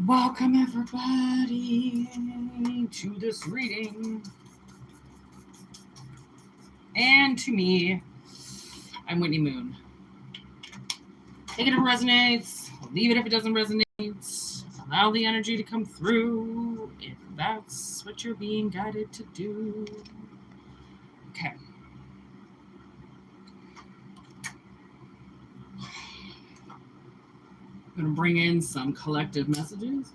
Welcome everybody to this reading. And to me, I'm Whitney MØØN. Take it if it resonates, leave it if it doesn't resonate. Allow the energy to come through if that's what you're being guided to do. Okay. I'm going to bring in some collective messages.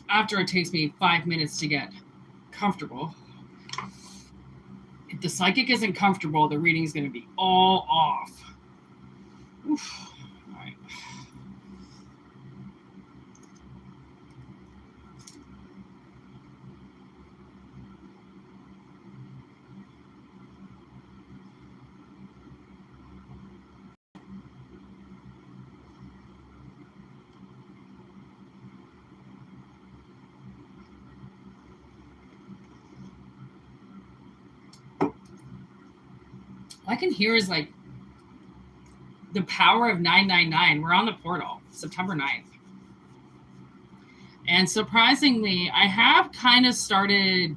After it takes me 5 minutes to get comfortable, if the psychic isn't comfortable, the reading's going to be all off. Oof. All right. All I can hear is like the power of 999. We're on the portal, September 9th. And surprisingly, I have kind of started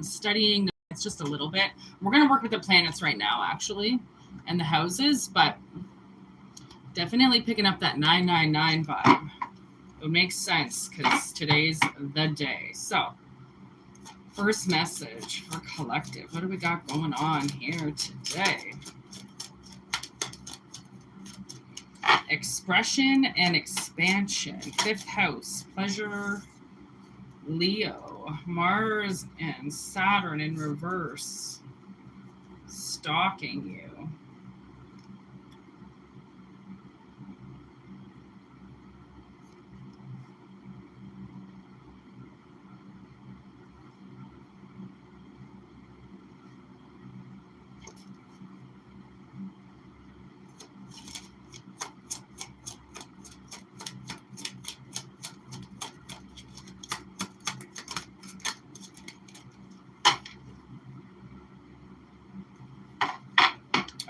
studying the planets just a little bit. We're going to work with the planets right now, actually, and the houses, but definitely picking up that 999 vibe. It makes sense because today's the day. So, first message for collective. What do we got going on here today? Expression and expansion. 5th house. Pleasure. Leo. Mars and Saturn in reverse. Stalking you.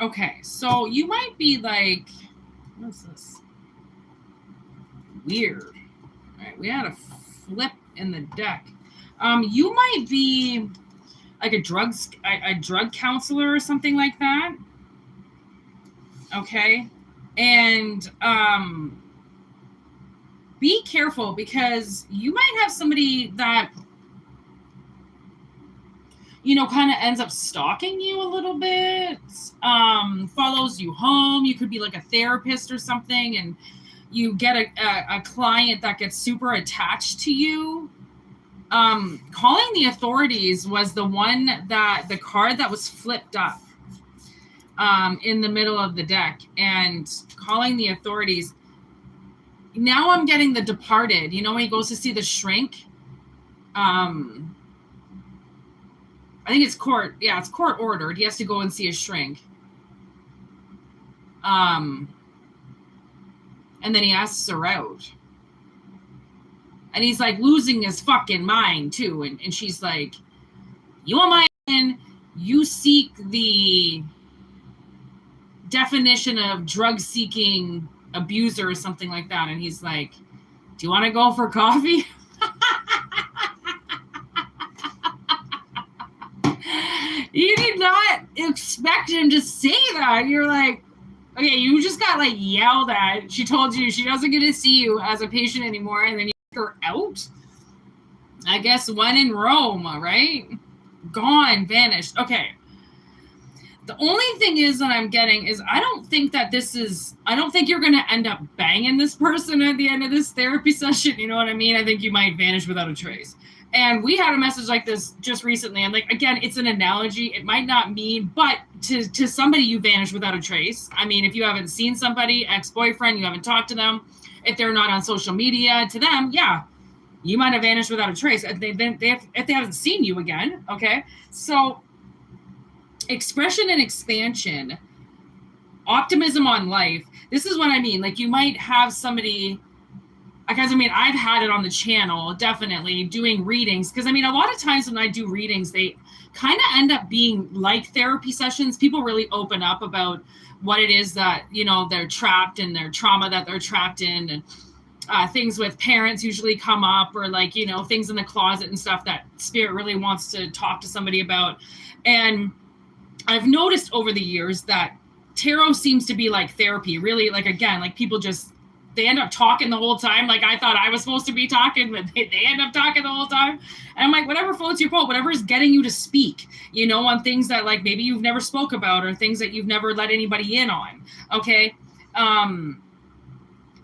Okay, so you might be like, what is this? Weird. All right, we had a flip in the deck. You might be like a drug counselor or something like that. Okay, and be careful because you might have somebody that, you know, kind of ends up stalking you a little bit, follows you home. You could be like a therapist or something, and you get a client that gets super attached to you. Calling the authorities was the card that was flipped up in the middle of the deck, and calling the authorities. Now I'm getting the Departed. You know, when he goes to see the shrink, I think it's court. Yeah, it's court ordered. He has to go and see a shrink. And then he asks her out. And he's like losing his fucking mind too. And she's like, you want my opinion? You seek the definition of drug-seeking abuser or something like that. And he's like, do you want to go for coffee? You did not expect him to say that. You're like, okay, you just got like yelled at. She told you she doesn't get to see you as a patient anymore, and then you took her out? I guess when in Rome, right? Gone, vanished. Okay. The only thing is that I'm getting is I don't think you're going to end up banging this person at the end of this therapy session. You know what I mean? I think you might vanish without a trace. And we had a message like this just recently. And like, again, it's an analogy. It might not mean, but to somebody, you vanish without a trace. I mean, if you haven't seen somebody, ex-boyfriend, you haven't talked to them, if they're not on social media, to them, yeah, You might have vanished without a trace if they haven't seen you again. Okay, so expression and expansion, optimism on life. This is what I mean. Like, you might have somebody, because I mean, I've had it on the channel, definitely doing readings. Because I mean, a lot of times when I do readings, they kind of end up being like therapy sessions. People really open up about what it is that, you know, they're trapped in, their trauma that they're trapped in, and things with parents usually come up, or like, you know, things in the closet and stuff that spirit really wants to talk to somebody about. And I've noticed over the years that tarot seems to be like therapy, really. Like, again, like, people just, they end up talking the whole time. Like, I thought I was supposed to be talking, but they end up talking the whole time. And I'm like, whatever floats your boat, whatever is getting you to speak, you know, on things that like maybe you've never spoke about, or things that you've never let anybody in on. Okay.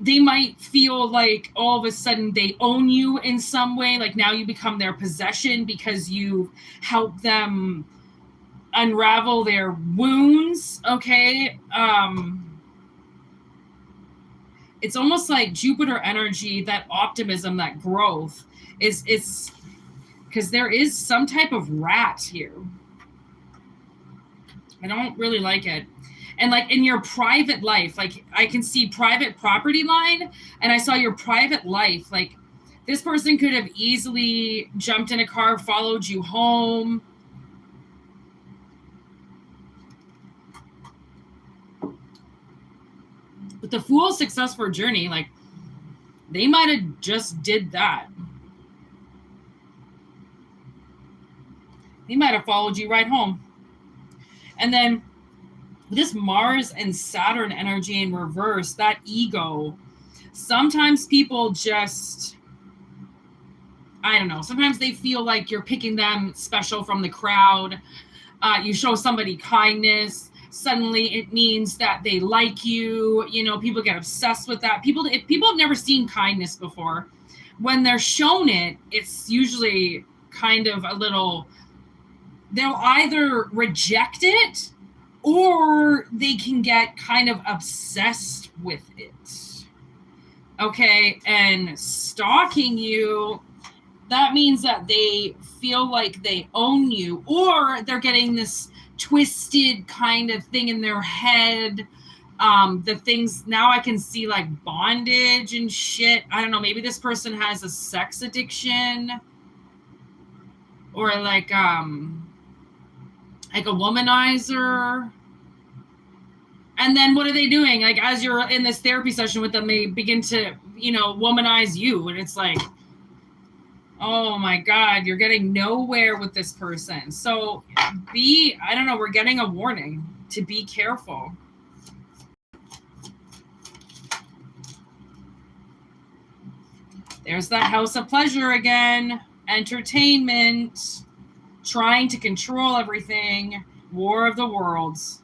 They might feel like all of a sudden they own you in some way. Like, now you become their possession because you help them unravel their wounds. Okay. It's almost like Jupiter energy, that optimism, that growth it's because there is some type of rat here. I don't really like it. And like, in your private life, like, I can see private property line, and I saw your private life. Like, this person could have easily jumped in a car, followed you home. But the Fool's successful journey, like, they might have just did that. They might have followed you right home. And then this Mars and Saturn energy in reverse, that ego, sometimes people just, I don't know, sometimes they feel like you're picking them special from the crowd. You show somebody kindness, suddenly it means that they like you. You know, people get obsessed with that. If people have never seen kindness before, when they're shown it, it's usually kind of a little, they'll either reject it, or they can get kind of obsessed with it. Okay, and stalking you, that means that they feel like they own you, or they're getting this twisted kind of thing in their head. The things, now I can see like bondage and shit. I don't know, maybe this person has a sex addiction, or like a womanizer. And then what are they doing? Like, as you're in this therapy session with them, they begin to, you know, womanize you. And it's like, oh my God, you're getting nowhere with this person. So I don't know, we're getting a warning to be careful. There's that house of pleasure again. Entertainment, trying to control everything. War of the Worlds.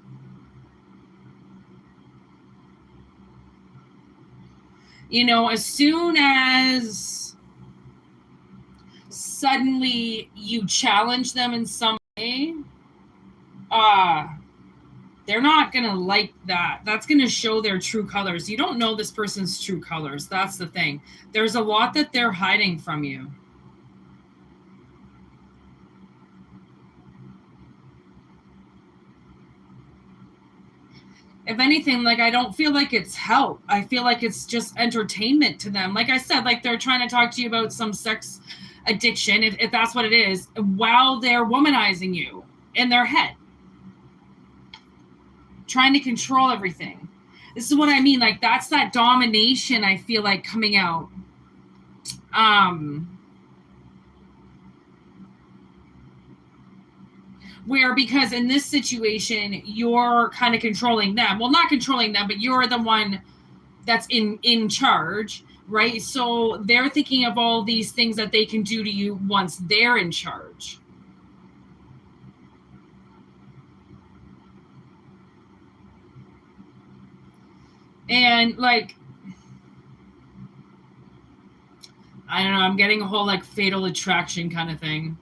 You know, as soon as suddenly you challenge them in some way, they're not going to like that. That's going to show their true colors. You don't know this person's true colors. That's the thing. There's a lot that they're hiding from you. If anything, like, I don't feel like it's help. I feel like it's just entertainment to them. Like I said, like, they're trying to talk to you about some sex addiction, if that's what it is, while they're womanizing you in their head, trying to control everything. This is what I mean. Like, that's that domination I feel like coming out. Where, because in this situation, you're kind of controlling them. Well, not controlling them, but you're the one that's in charge, right? So they're thinking of all these things that they can do to you once they're in charge. And like, I don't know, I'm getting a whole like fatal attraction kind of thing.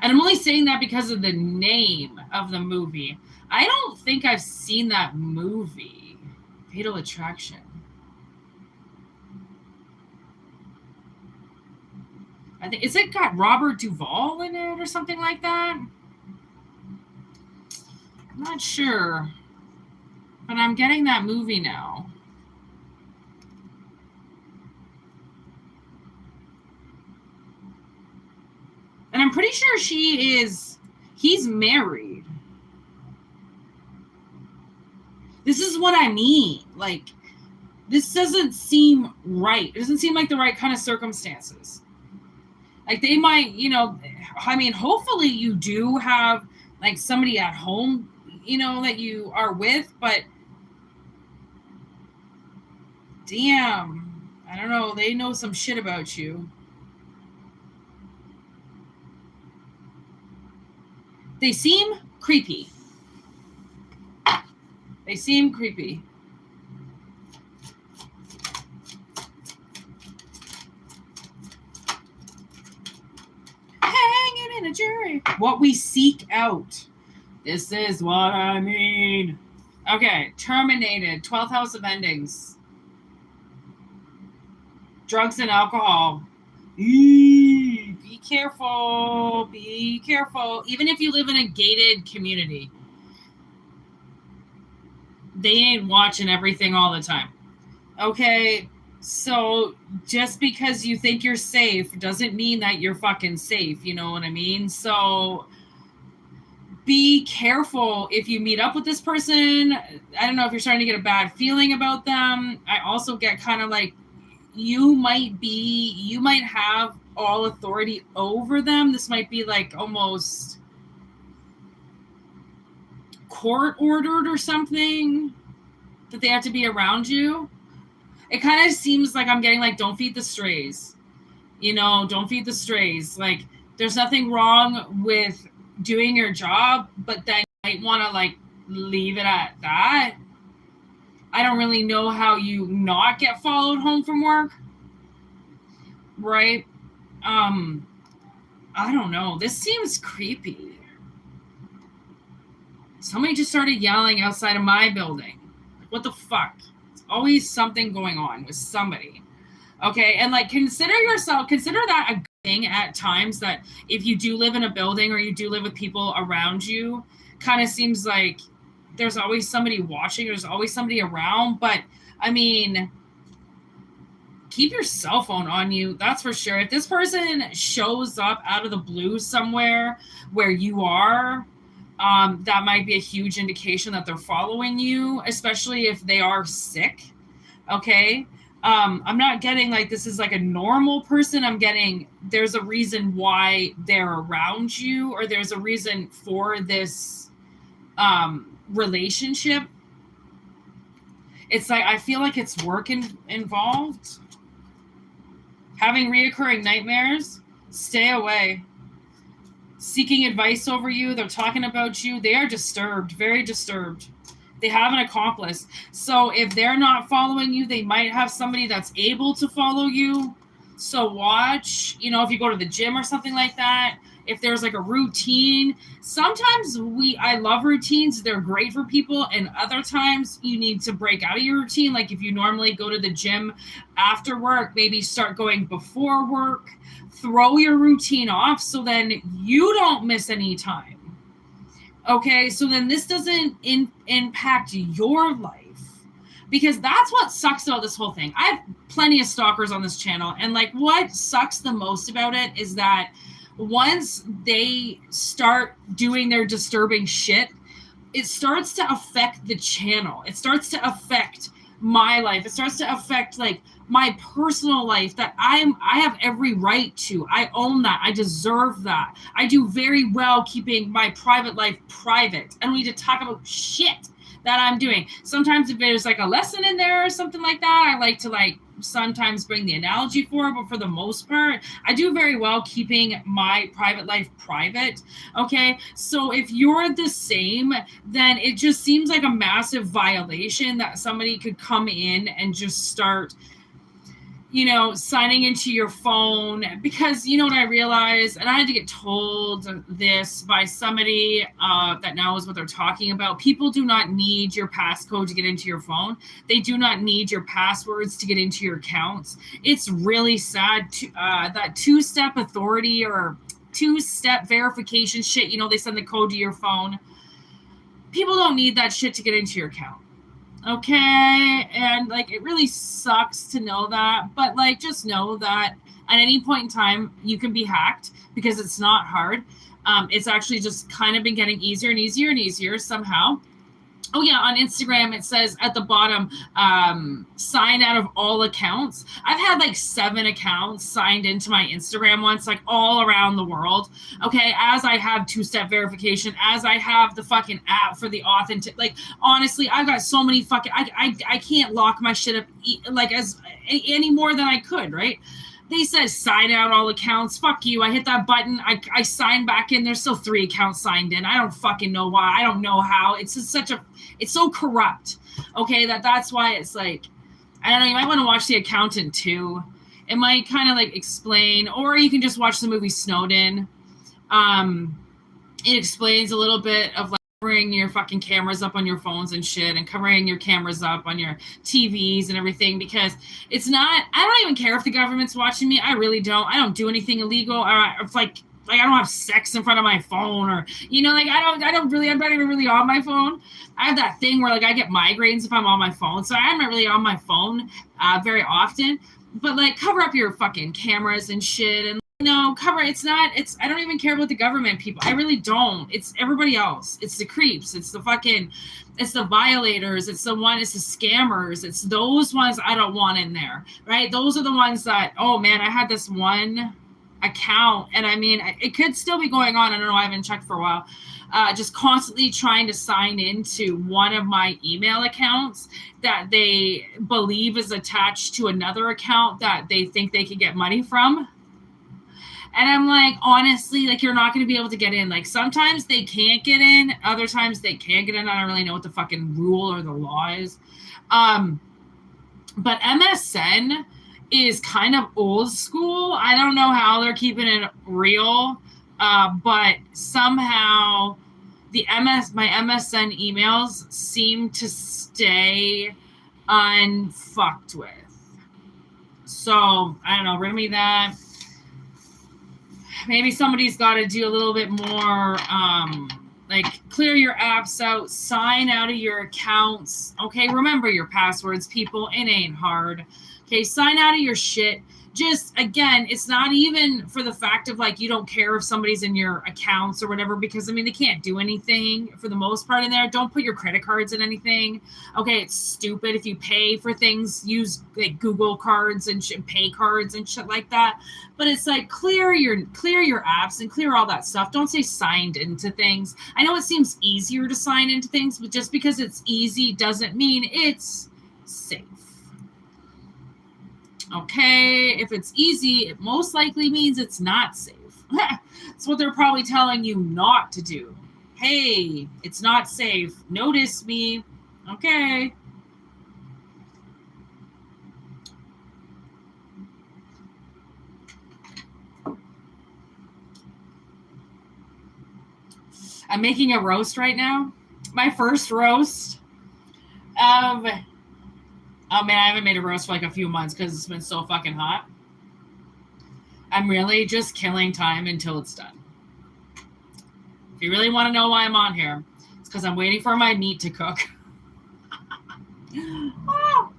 And I'm only saying that because of the name of the movie. I don't think I've seen that movie, Fatal Attraction. I think, is it got Robert Duvall in it or something like that? I'm not sure. But I'm getting that movie now. And I'm pretty sure he's married. This is what I mean. Like, this doesn't seem right. It doesn't seem like the right kind of circumstances. Like, they might, you know, I mean, hopefully you do have, like, somebody at home, you know, that you are with, but damn, I don't know. They know some shit about you. They seem creepy. They seem creepy. Hanging in a jury. What we seek out. This is what I mean. Okay, terminated. 12th house of endings. Drugs and alcohol. Be careful. Be careful. Even if you live in a gated community, they ain't watching everything all the time. Okay, so just because you think you're safe doesn't mean that you're fucking safe. You know what I mean? So be careful if you meet up with this person. I don't know if you're starting to get a bad feeling about them. I also get kind of like, you might have all authority over them. This might be like almost court ordered or something, that they have to be around you. It kind of seems like I'm getting like, don't feed the strays. You know, don't feed the strays. Like, there's nothing wrong with doing your job, but then you might want to like leave it at that. I don't really know how you not get followed home from work. Right? I don't know. This seems creepy. Somebody just started yelling outside of my building. What the fuck? It's always something going on with somebody. Okay, and like, consider that a thing at times, that if you do live in a building or you do live with people around you, kind of seems like there's always somebody watching, there's always somebody around. But I mean, keep your cell phone on you, that's for sure. If this person shows up out of the blue somewhere where you are, that might be a huge indication that they're following you, especially if they are sick. Okay. I'm not getting like this is like a normal person. I'm getting there's a reason why they're around you, or there's a reason for this relationship. It's like, I feel like it's work involved. Having reoccurring nightmares, stay away. Seeking advice over you, they're talking about you. They are disturbed, very disturbed. They have an accomplice. So if they're not following you, they might have somebody that's able to follow you. So watch, you know, if you go to the gym or something like that, if there's like a routine. Sometimes I love routines. They're great for people. And other times you need to break out of your routine. Like if you normally go to the gym after work, maybe start going before work. Throw your routine off so then you don't miss any time. Okay, so then this doesn't impact your life. Because that's what sucks about this whole thing. I have plenty of stalkers on this channel. And like, what sucks the most about it is that once they start doing their disturbing shit, it starts to affect the channel. It starts to affect my life. It starts to affect like my personal life that I have every right to. I own that. I deserve that. I do very well keeping my private life private. I don't need to talk about shit that I'm doing. Sometimes if there's like a lesson in there or something like that, I like to like sometimes bring the analogy for it, but for the most part, I do very well keeping my private life private. Okay, so if you're the same, then it just seems like a massive violation that somebody could come in and just start, signing into your phone, because you know what I realized, and I had to get told this by somebody that knows what they're talking about. People do not need your passcode to get into your phone. They do not need your passwords to get into your accounts. It's really sad that two-step authority or two-step verification shit, they send the code to your phone. People don't need that shit to get into your account. Okay, and it really sucks to know that, but just know that at any point in time you can be hacked, because it's not hard. It's actually just kind of been getting easier and easier and easier somehow. Oh yeah, on Instagram it says at the bottom, sign out of all accounts. I've had 7 accounts signed into my Instagram once, all around the world. Okay, as I have two-step verification, as I have the fucking app for the authentic. Honestly, I've got so many fucking. I can't lock my shit up as any more than I could, right? They said sign out all accounts. Fuck you. I hit that button. I signed back in. There's still 3 accounts signed in. I don't fucking know why. I don't know how. It's just it's so corrupt. Okay, that's why it's I don't know. You might want to watch The Accountant too. It might kind of explain, or you can just watch the movie Snowden. It explains a little bit of covering your fucking cameras up on your phones and shit, and covering your cameras up on your TVs and everything, because it's not. I don't even care if the government's watching me. I really don't. I don't do anything illegal. It's I don't have sex in front of my phone, or I don't really. I'm not even really on my phone. I have that thing where I get migraines if I'm on my phone, so I'm not really on my phone very often. But cover up your fucking cameras and shit, and cover. It's not. It's. I don't even care about the government people. I really don't. It's everybody else. It's the creeps. It's the fucking. It's the violators. It's the scammers. It's those ones I don't want in there, right? Those are the ones that. Oh man, I had this one account, and I mean, it could still be going on. I don't know. I haven't checked for a while. Just constantly trying to sign into one of my email accounts that they believe is attached to another account that they think they can get money from. And I'm honestly, you're not going to be able to get in. Sometimes they can't get in. Other times they can get in. I don't really know what the fucking rule or the law is. But MSN is kind of old school. I don't know how they're keeping it real. But somehow my MSN emails seem to stay unfucked with. So I don't know, bring me that. Maybe somebody's got to do a little bit more, clear your apps out, sign out of your accounts. Okay, remember your passwords, people. It ain't hard. Okay, sign out of your shit. Just, again, it's not even for the fact of you don't care if somebody's in your accounts or whatever, because I mean, they can't do anything for the most part in there. Don't put your credit cards in anything. Okay, it's stupid. If you pay for things, use Google cards and pay cards and shit like that. But it's clear your apps and clear all that stuff. Don't say signed into things. I know it seems easier to sign into things, but just because it's easy doesn't mean it's safe. Okay, if it's easy, it most likely means it's not safe. It's what they're probably telling you not to do. Hey, it's not safe. Notice me. Okay. I'm making a roast right now. My first roast. Oh man, I haven't made a roast for a few months because it's been so fucking hot. I'm really just killing time until it's done. If you really want to know why I'm on here, it's because I'm waiting for my meat to cook. Oh.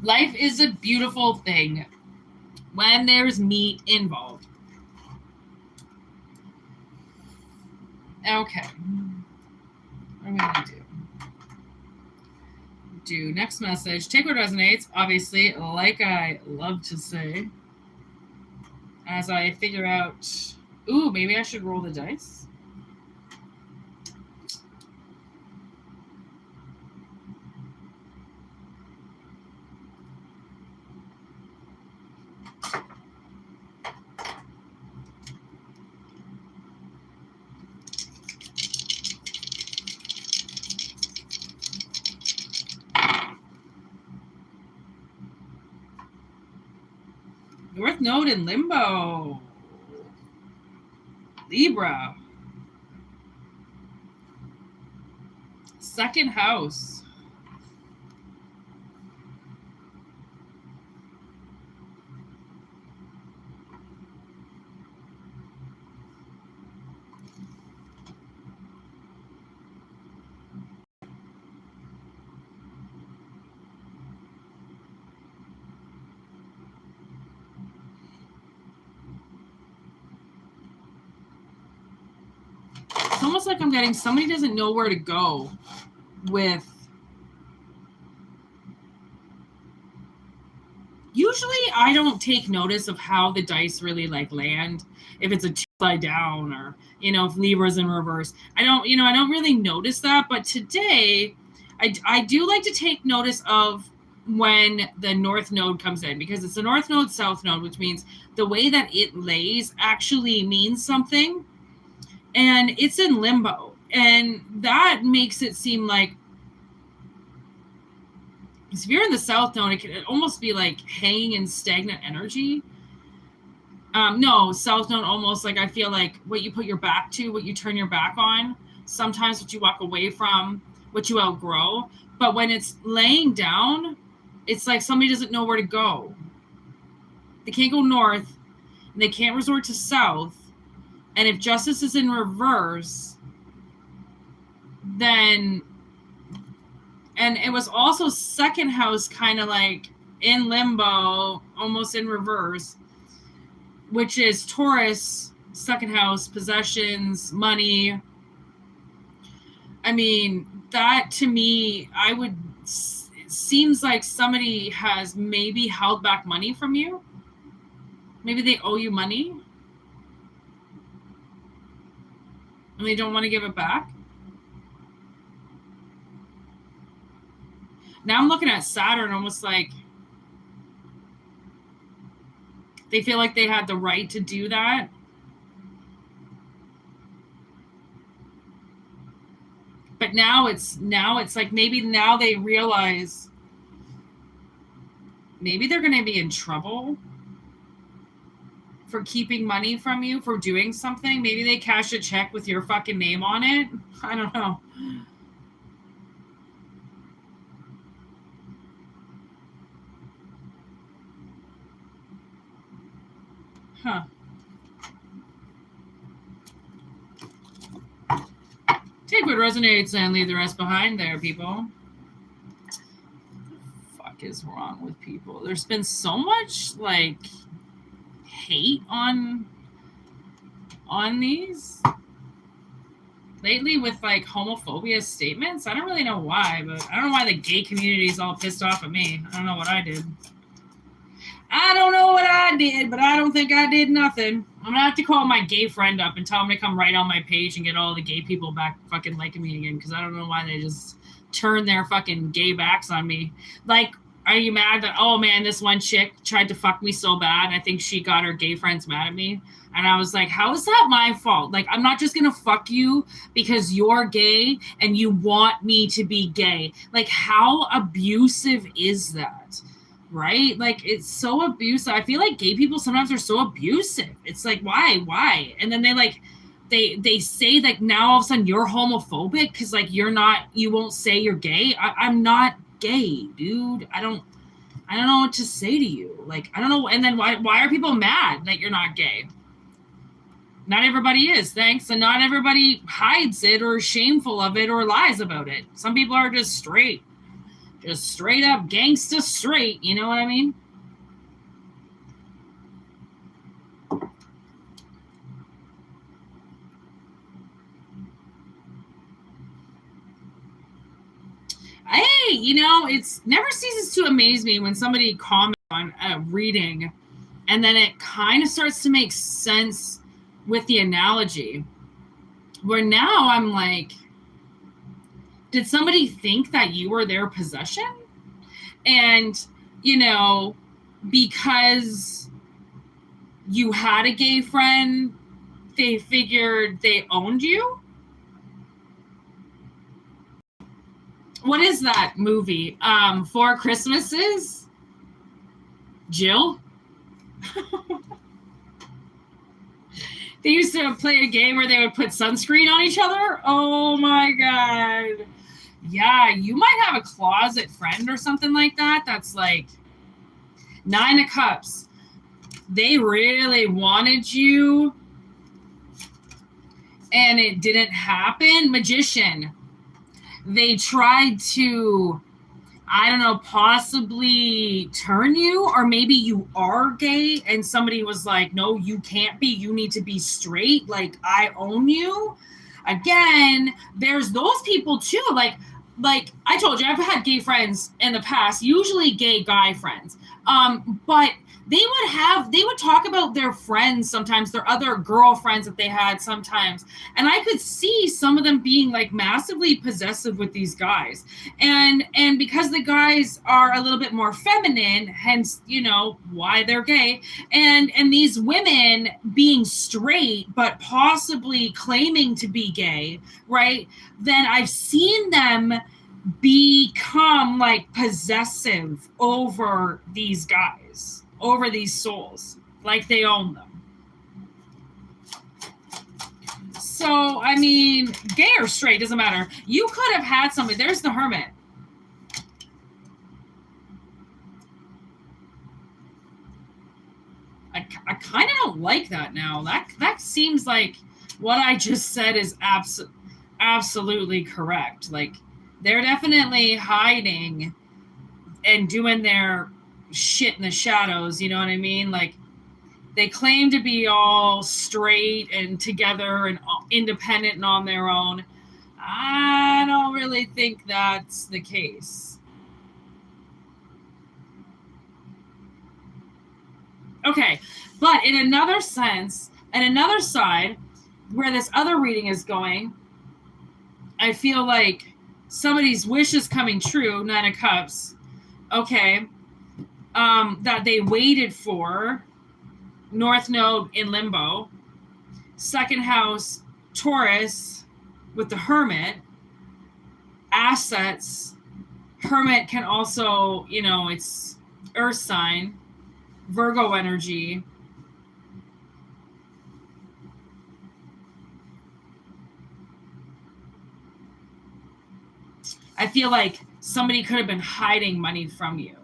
Life is a beautiful thing when there's meat involved. Okay. What am I going to do? Next message. Take what resonates, obviously, like I love to say. As I figure out... Ooh, maybe I should roll the dice. Node in limbo. Libra. Second house. It's almost like I'm getting somebody doesn't know where to go with. Usually I don't take notice of how the dice really like land. If it's a upside down or, if Libra's in reverse. I don't really notice that. But today I do like to take notice of when the north node comes in, because it's a north node, south node, which means the way that it lays actually means something. And it's in limbo. And that makes it seem like, if you're in the south node, it could almost be like hanging in stagnant energy. No, south node almost like I feel like what you put your back to, what you turn your back on, sometimes what you walk away from, what you outgrow. But when it's laying down, it's like somebody doesn't know where to go. They can't go north, and they can't resort to south. And if justice is in reverse, then... And it was also second house kind of like in limbo, almost in reverse, which is Taurus, second house, possessions, money. I mean, that to me, it seems like somebody has maybe held back money from you. Maybe they owe you money and they don't want to give it back. Now I'm looking at Saturn, almost like they feel like they had the right to do that. But now it's like maybe now they realize maybe they're going to be in trouble for keeping money from you, for doing something. Maybe they cash a check with your fucking name on it. I don't know. Huh. Take what resonates and leave the rest behind there, people. What the fuck is wrong with people? There's been so much, like, hate on these lately with, like, homophobia statements. I don't really know why, but I don't know why the gay community is all pissed off at me. I don't know what I did. I don't know what I did, but I don't think I did nothing. I'm going to have to call my gay friend up and tell him to come right on my page and get all the gay people back fucking liking me again, because I don't know why they just turn their fucking gay backs on me. Like, are you mad that, oh man, this one chick tried to fuck me so bad, and I think she got her gay friends mad at me? And I was like, how is that my fault? Like, I'm not just going to fuck you because you're gay and you want me to be gay. Like, how abusive is that? Right? Like, it's so abusive. I feel like gay people sometimes are so abusive. It's like, why? And then they say that now all of a sudden you're homophobic because like you won't say you're gay. I'm not gay, dude. I don't know what to say to you. Like, I don't know. And then why are people mad that you're not gay? Not everybody is, thanks. And not everybody hides it or is shameful of it or lies about it. Some people are just straight. Just straight up gangsta straight, you know what I mean? Hey, it's never ceases to amaze me when somebody comments on a reading and then it kind of starts to make sense with the analogy. Where now I'm like, did somebody think that you were their possession? And, because you had a gay friend, they figured they owned you? What is that movie? Four Christmases? Jill? They used to play a game where they would put sunscreen on each other. Oh my God. Yeah, you might have a closet friend or something like that. That's like 9 of Cups. They really wanted you and it didn't happen. Magician. They tried to, I don't know, possibly turn you, or maybe you are gay and somebody was like, no, you can't be, you need to be straight, like I own you. Again, there's those people too, like I told you, I've had gay friends in the past, usually gay guy friends, but they would talk about their friends sometimes, their other girlfriends that they had sometimes, and I could see some of them being like massively possessive with these guys, and because the guys are a little bit more feminine, hence, you know, why they're gay, and these women being straight but possibly claiming to be gay, right? Then I've seen them become like possessive over these guys, over these souls, like they own them. So, I mean, gay or straight, doesn't matter. You could have had somebody. There's the Hermit. I kind of don't like that now. That seems like what I just said is absolutely correct. Like, they're definitely hiding and doing their shit in the shadows, you know what I mean? Like, they claim to be all straight and together and independent and on their own. I don't really think that's the case. Okay, but in another sense, and another side, where this other reading is going, I feel like somebody's wish is coming true, 9 of Cups, okay, that they waited for, North Node in limbo, second house, Taurus with the Hermit, assets, Hermit can also, you know, it's Earth sign, Virgo energy. I feel like somebody could have been hiding money from you.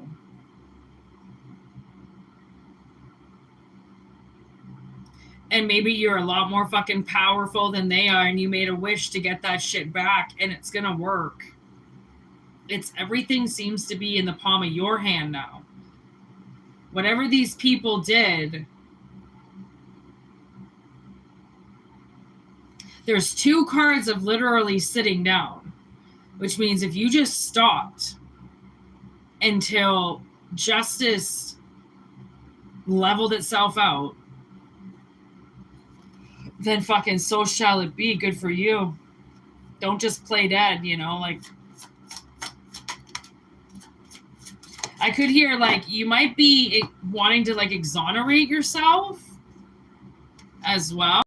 And maybe you're a lot more fucking powerful than they are, and you made a wish to get that shit back, and it's gonna work. It's everything seems to be in the palm of your hand now. Whatever these people did, there's 2 cards of literally sitting down, which means if you just stopped until justice leveled itself out, then fucking so shall it be. Good for you. Don't just play dead, you know, like, I could hear like you might be wanting to like exonerate yourself as well.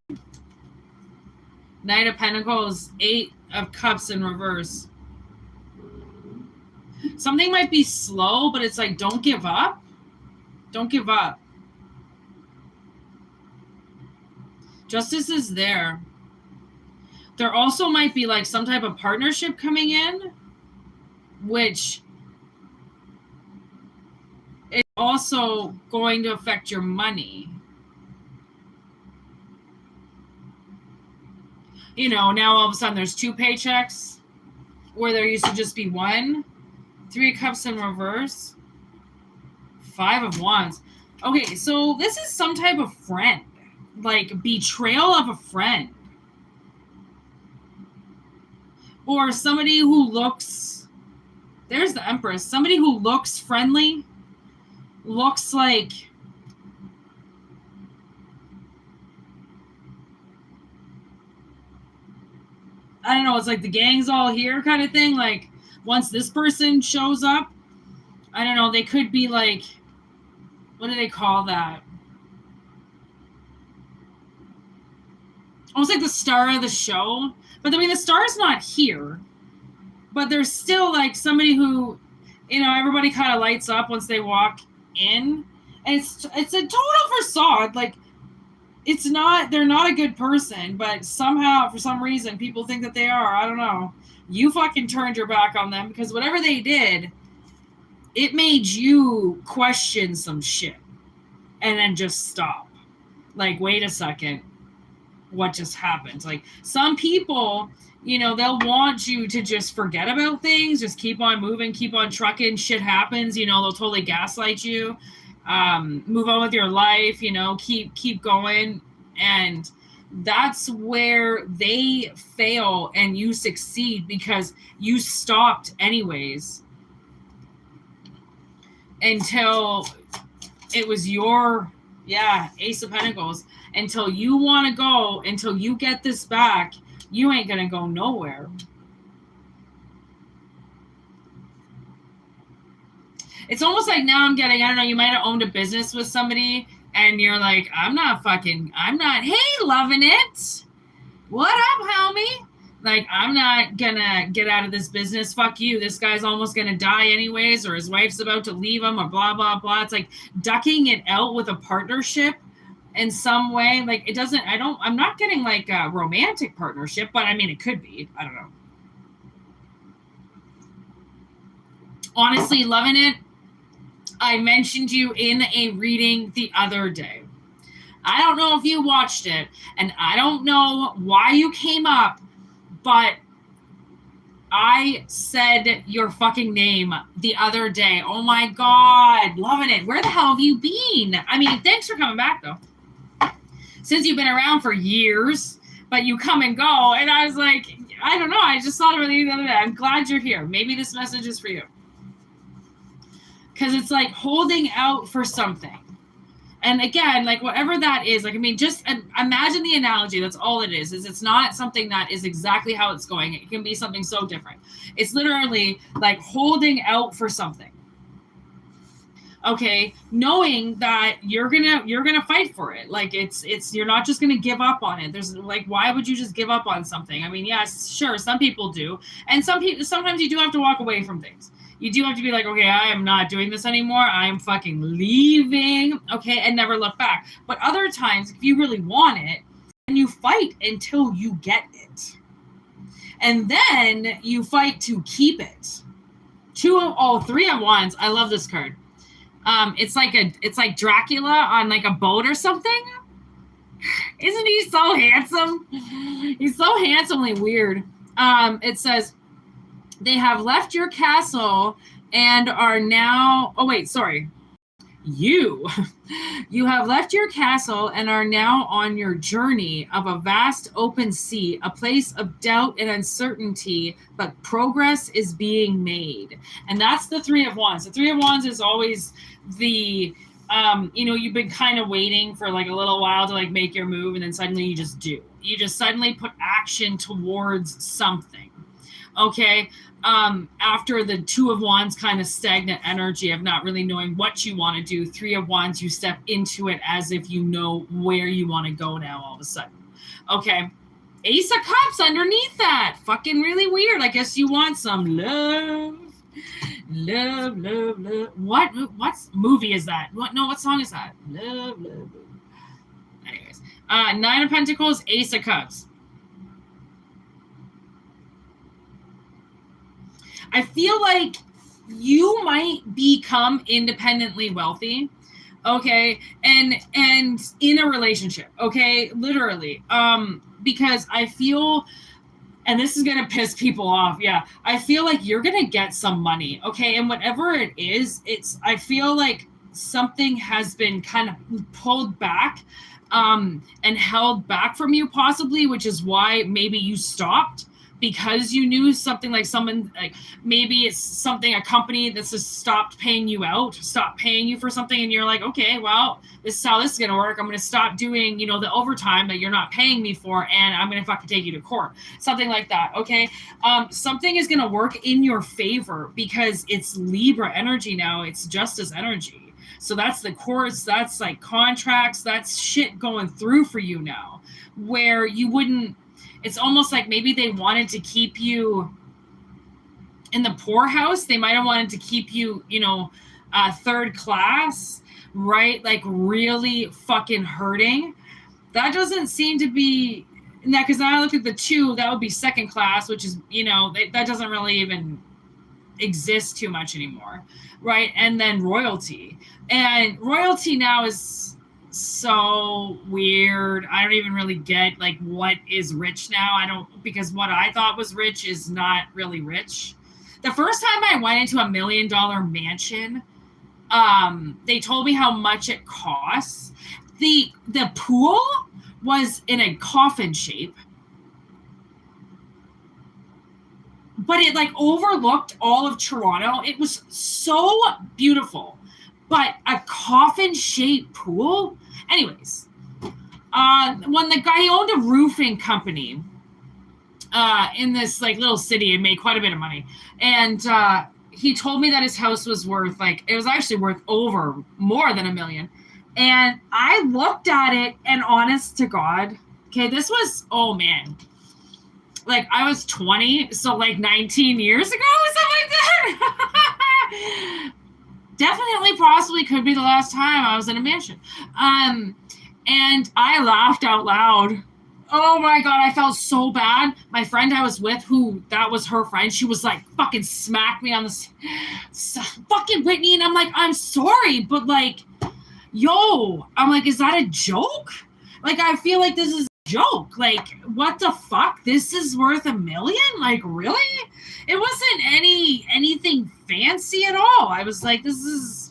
9 of Pentacles, 8 of Cups in reverse. Something might be slow, but it's like, don't give up. Don't give up. Justice is there. There also might be like some type of partnership coming in, which is also going to affect your money. You know, now all of a sudden there's 2 paychecks where there used to just be 1. 3 of Cups in reverse. 5 of Wands. Okay, so this is some type of friend. Like, betrayal of a friend. Or somebody who looks... There's the Empress. Somebody who looks friendly. Looks like... I don't know, it's like the gang's all here kind of thing. Like, once this person shows up, I don't know, they could be like... What do they call that? Almost like the star of the show. But I mean, the star's not here. But there's still like somebody who, you know, everybody kind of lights up once they walk in. And it's a total facade. Like, it's not, they're not a good person, but somehow, for some reason, people think that they are. I don't know. You fucking turned your back on them because whatever they did, it made you question some shit and then just stop. Like, wait a second, what just happened? Like, some people, you know, they'll want you to just forget about things, just keep on moving, keep on trucking, shit happens, you know, they'll totally gaslight you, move on with your life, you know, keep going. And that's where they fail and you succeed because you stopped anyways until it was your, Ace of Pentacles. Until you want to go, until you get this back, you ain't going to go nowhere. It's almost like now I'm getting, I don't know, you might have owned a business with somebody and you're like, I'm not, hey, loving it. What up, homie? Like, I'm not gonna get out of this business. Fuck you. This guy's almost gonna die anyways, or his wife's about to leave him, or blah, blah, blah. It's like ducking it out with a partnership in some way. Like, it doesn't, I'm not getting like a romantic partnership, but I mean, it could be. I don't know. Honestly, loving it. I mentioned you in a reading the other day. I don't know if you watched it, and I don't know why you came up, but I said your fucking name the other day. Oh my God, loving it. Where the hell have you been? I mean, thanks for coming back, though. Since you've been around for years, but you come and go, and I was like, I don't know, I just thought about it the other day. I'm glad you're here. Maybe this message is for you. Because it's like holding out for something. And again, like whatever that is, like, I mean, just imagine the analogy. That's all it is it's not something that is exactly how it's going. It can be something so different. It's literally like holding out for something. Okay, knowing that you're gonna fight for it. Like it's you're not just gonna give up on it. There's like, why would you just give up on something? I mean, yes, sure, some people do, and sometimes you do have to walk away from things. You do have to be like, okay, I am not doing this anymore. I am fucking leaving, okay, and never look back. But other times, if you really want it, then you fight until you get it. And then you fight to keep it. 3 of Wands. I love this card. It's like Dracula on like a boat or something. Isn't he so handsome? He's so handsomely weird. It says, they have left your castle and are now, you have left your castle and are now on your journey of a vast open sea, a place of doubt and uncertainty, but progress is being made. And that's the 3 of Wands. The 3 of Wands is always the, you've been kind of waiting for like a little while to like make your move, and then suddenly you just do. You just suddenly put action towards something. Okay, after the 2 of Wands kind of stagnant energy of not really knowing what you want to do, 3 of Wands, you step into it as if you know where you want to go now all of a sudden. Okay, Ace of Cups underneath that. Fucking really weird. I guess you want some love. Love, love, love. What movie is that? What song is that? Love, love, love. Anyways, 9 of Pentacles, Ace of Cups. I feel like you might become independently wealthy, okay, and in a relationship, okay, literally, because I feel, and this is gonna piss people off, I feel like you're gonna get some money, okay, and whatever it is, I feel like something has been kind of pulled back, and held back from you possibly, which is why maybe you stopped. Because you knew something, like someone, like maybe it's something, a company that's just stopped paying you out, stopped paying you for something, and you're like, okay, well, this is how this is going to work. I'm going to stop doing, the overtime that you're not paying me for, and I'm going to fucking take you to court. Something like that, okay? Something is going to work in your favor because it's Libra energy now. It's justice energy. So that's the courts, that's like contracts, that's shit going through for you now, where you wouldn't. It's almost like maybe they wanted to keep you in the poorhouse. They might have wanted to keep you, third class, right? Like really fucking hurting. That doesn't seem to be that, because I look at the 2, that would be second class, which is, that doesn't really even exist too much anymore, right? And then royalty. And royalty now is so weird. I don't even really get like what is rich now. Because what I thought was rich is not really rich. The first time I went into a $1 million mansion, they told me how much it costs. The pool was in a coffin shape, but it like overlooked all of Toronto. It was so beautiful, but a coffin shaped pool. Anyways, when the guy owned a roofing company in this like little city and made quite a bit of money, and he told me that his house was worth it was actually worth more than $1 million. And I looked at it, and honest to God, okay, this was, oh man, like I was 20, so like 19 years ago or something like that. Definitely, possibly could be the last time I was in a mansion. And I laughed out loud. Oh my God, I felt so bad. My friend I was with, that was her friend, she was like, fucking smacked me on the fucking Whitney. And I'm like, I'm sorry, but like, yo, I'm like, is that a joke? Like, I feel like this is a joke. Like, what the fuck? This is worth $1 million? Like, really? It wasn't anything fancy at all. I was like, there isn't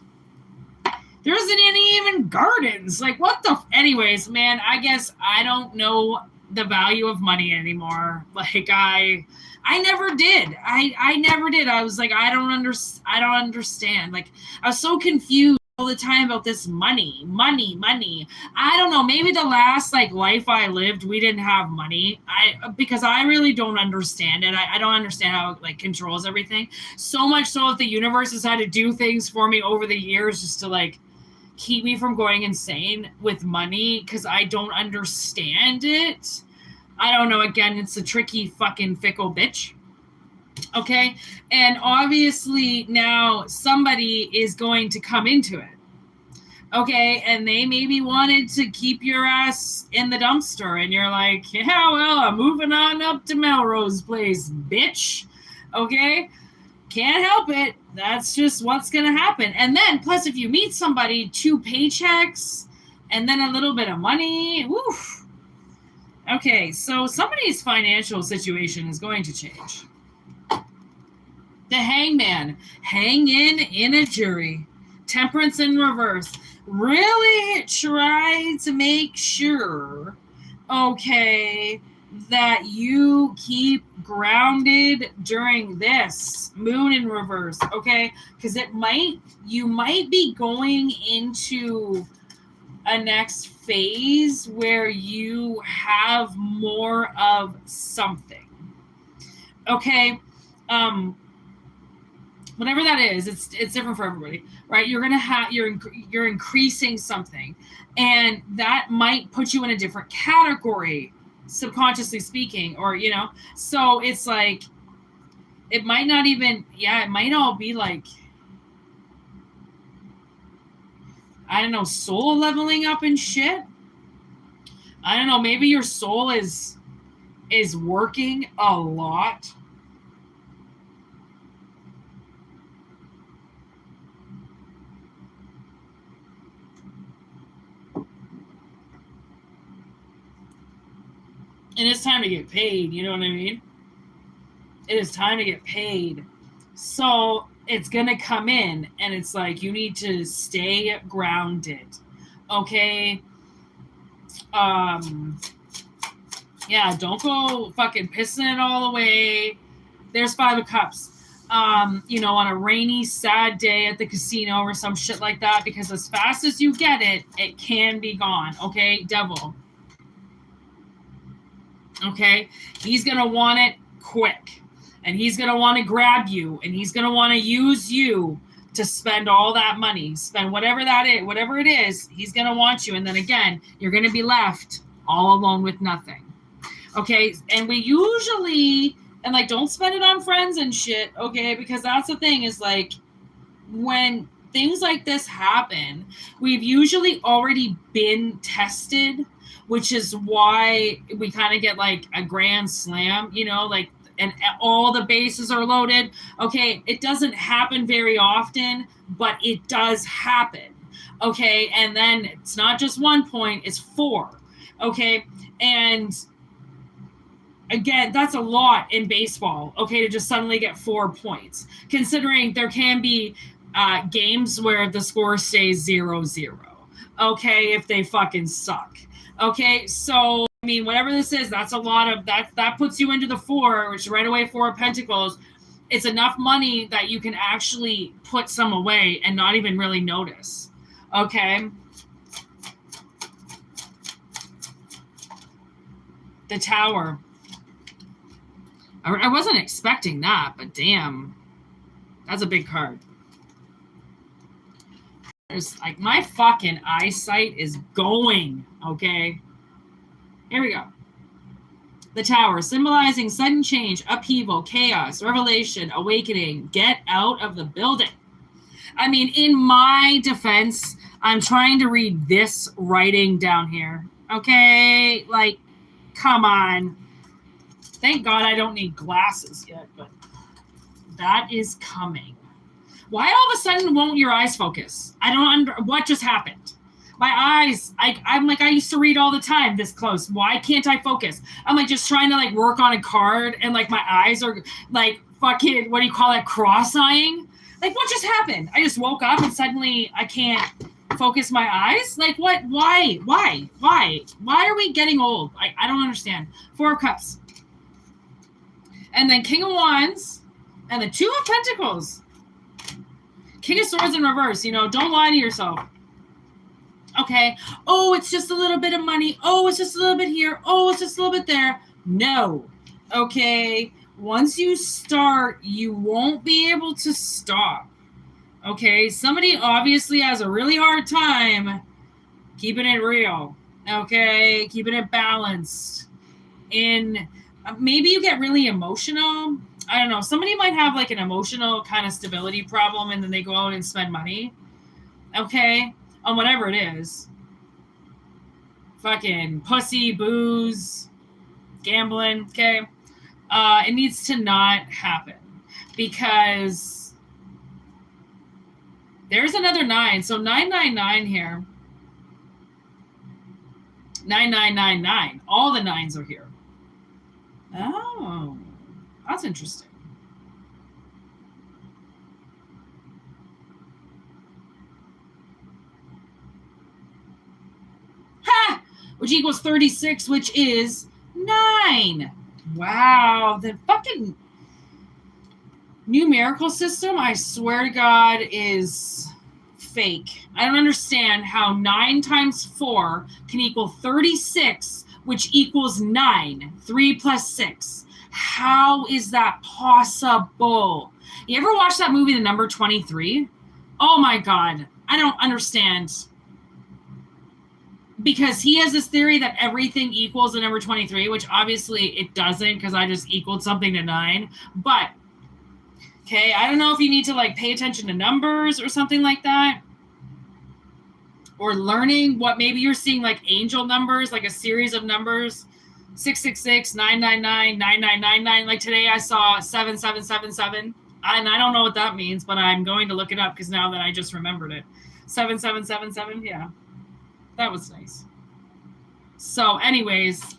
any even gardens. Like, what the? Anyways, man, I guess I don't know the value of money anymore. Like, I never did. I never did. I was like, I don't understand. Like, I was so confused all the time about this money. I don't know, maybe the last like life I lived, we didn't have money. Because I really don't understand it. I don't understand how it like controls everything. So much so that the universe has had to do things for me over the years just to like keep me from going insane with money, because I don't understand it. I don't know. Again, it's a tricky fucking fickle bitch. Okay. And obviously now somebody is going to come into it. Okay. And they maybe wanted to keep your ass in the dumpster. And you're like, yeah, well, I'm moving on up to Melrose Place, bitch. Okay. Can't help it. That's just what's going to happen. And then plus if you meet somebody, 2 paychecks and then a little bit of money. Woof. Okay. So somebody's financial situation is going to change. The Hangman, hang in a jury. Temperance in reverse. Really try to make sure, okay, that you keep grounded during this moon in reverse, okay? Because you might be going into a next phase where you have more of something, okay? Whatever that is, it's different for everybody, right? You're gonna have you're increasing something, and that might put you in a different category, subconsciously speaking, or So it's like it might not even, it might all be like, I don't know, soul leveling up and shit. I don't know. Maybe your soul is working a lot. And it's time to get paid, you know what I mean? It is time to get paid. So it's going to come in, and it's like, you need to stay grounded. Okay? Don't go fucking pissing it all away. There's 5 of Cups. On a rainy, sad day at the casino or some shit like that, because as fast as you get it, it can be gone. Okay? Devil. Okay, he's going to want it quick, and he's going to want to grab you, and he's going to want to use you to spend all that money, spend whatever it is, he's going to want you. And then again, you're going to be left all alone with nothing. Okay. And we usually, don't spend it on friends and shit. Okay. Because that's the thing is like, when things like this happen, we've usually already been tested, which is why we kind of get like a grand slam, you know, like, and all the bases are loaded. Okay, it doesn't happen very often, but it does happen. Okay, and then it's not just 1 point, it's 4. Okay, and again, that's a lot in baseball, okay, to just suddenly get 4 points, considering there can be games where the score stays 0-0, okay, if they fucking suck. Okay, so I mean, whatever this is, that's a lot of that puts you into the 4, which right away 4 of Pentacles. It's enough money that you can actually put some away and not even really notice. Okay. The Tower. I wasn't expecting that, but damn. That's a big card. There's like my fucking eyesight is going, okay? Here we go. The Tower, symbolizing sudden change, upheaval, chaos, revelation, awakening. Get out of the building. I mean, in my defense, I'm trying to read this writing down here, okay? Like, come on. Thank God I don't need glasses yet, but that is coming. Why all of a sudden won't your eyes focus? I don't what just happened? My eyes, I'm like, I used to read all the time this close. Why can't I focus? I'm like just trying to like work on a card and like my eyes are like fucking, what do you call it, cross-eyeing? Like what just happened? I just woke up and suddenly I can't focus my eyes? Like what? Why? Why are we getting old? I don't understand. 4 of Cups. And then King of Wands and the 2 of Pentacles. King of Swords in reverse, you know, don't lie to yourself. Okay. Oh, it's just a little bit of money. Oh, it's just a little bit here. Oh, it's just a little bit there. No. Okay. Once you start, you won't be able to stop. Okay. Somebody obviously has a really hard time keeping it real. Okay. Keeping it balanced. In maybe you get really emotional. I don't know. Somebody might have like an emotional kind of stability problem and then they go out and spend money. Okay. On whatever it is. Fucking pussy, booze, gambling. Okay. It needs to not happen because there's another 9. So 999 here. 9999. All the 9s are here. Oh. That's interesting. Ha! Which equals 36, which is 9. Wow. The fucking numerical system, I swear to God, is fake. I don't understand how 9 times 4 can equal 36, which equals 9. 3 plus 6. How is that possible? You ever watch that movie, The Number 23? Oh my God. I don't understand. Because he has this theory that everything equals the number 23, which obviously it doesn't because I just equaled something to 9. But, okay, I don't know if you need to like pay attention to numbers or something like that. Or learning what maybe you're seeing like angel numbers, like a series of numbers. 666, 999, 9999. Like today I saw 7777. And I don't know what that means, but I'm going to look it up because now that I just remembered it. 7777, yeah. That was nice. So anyways,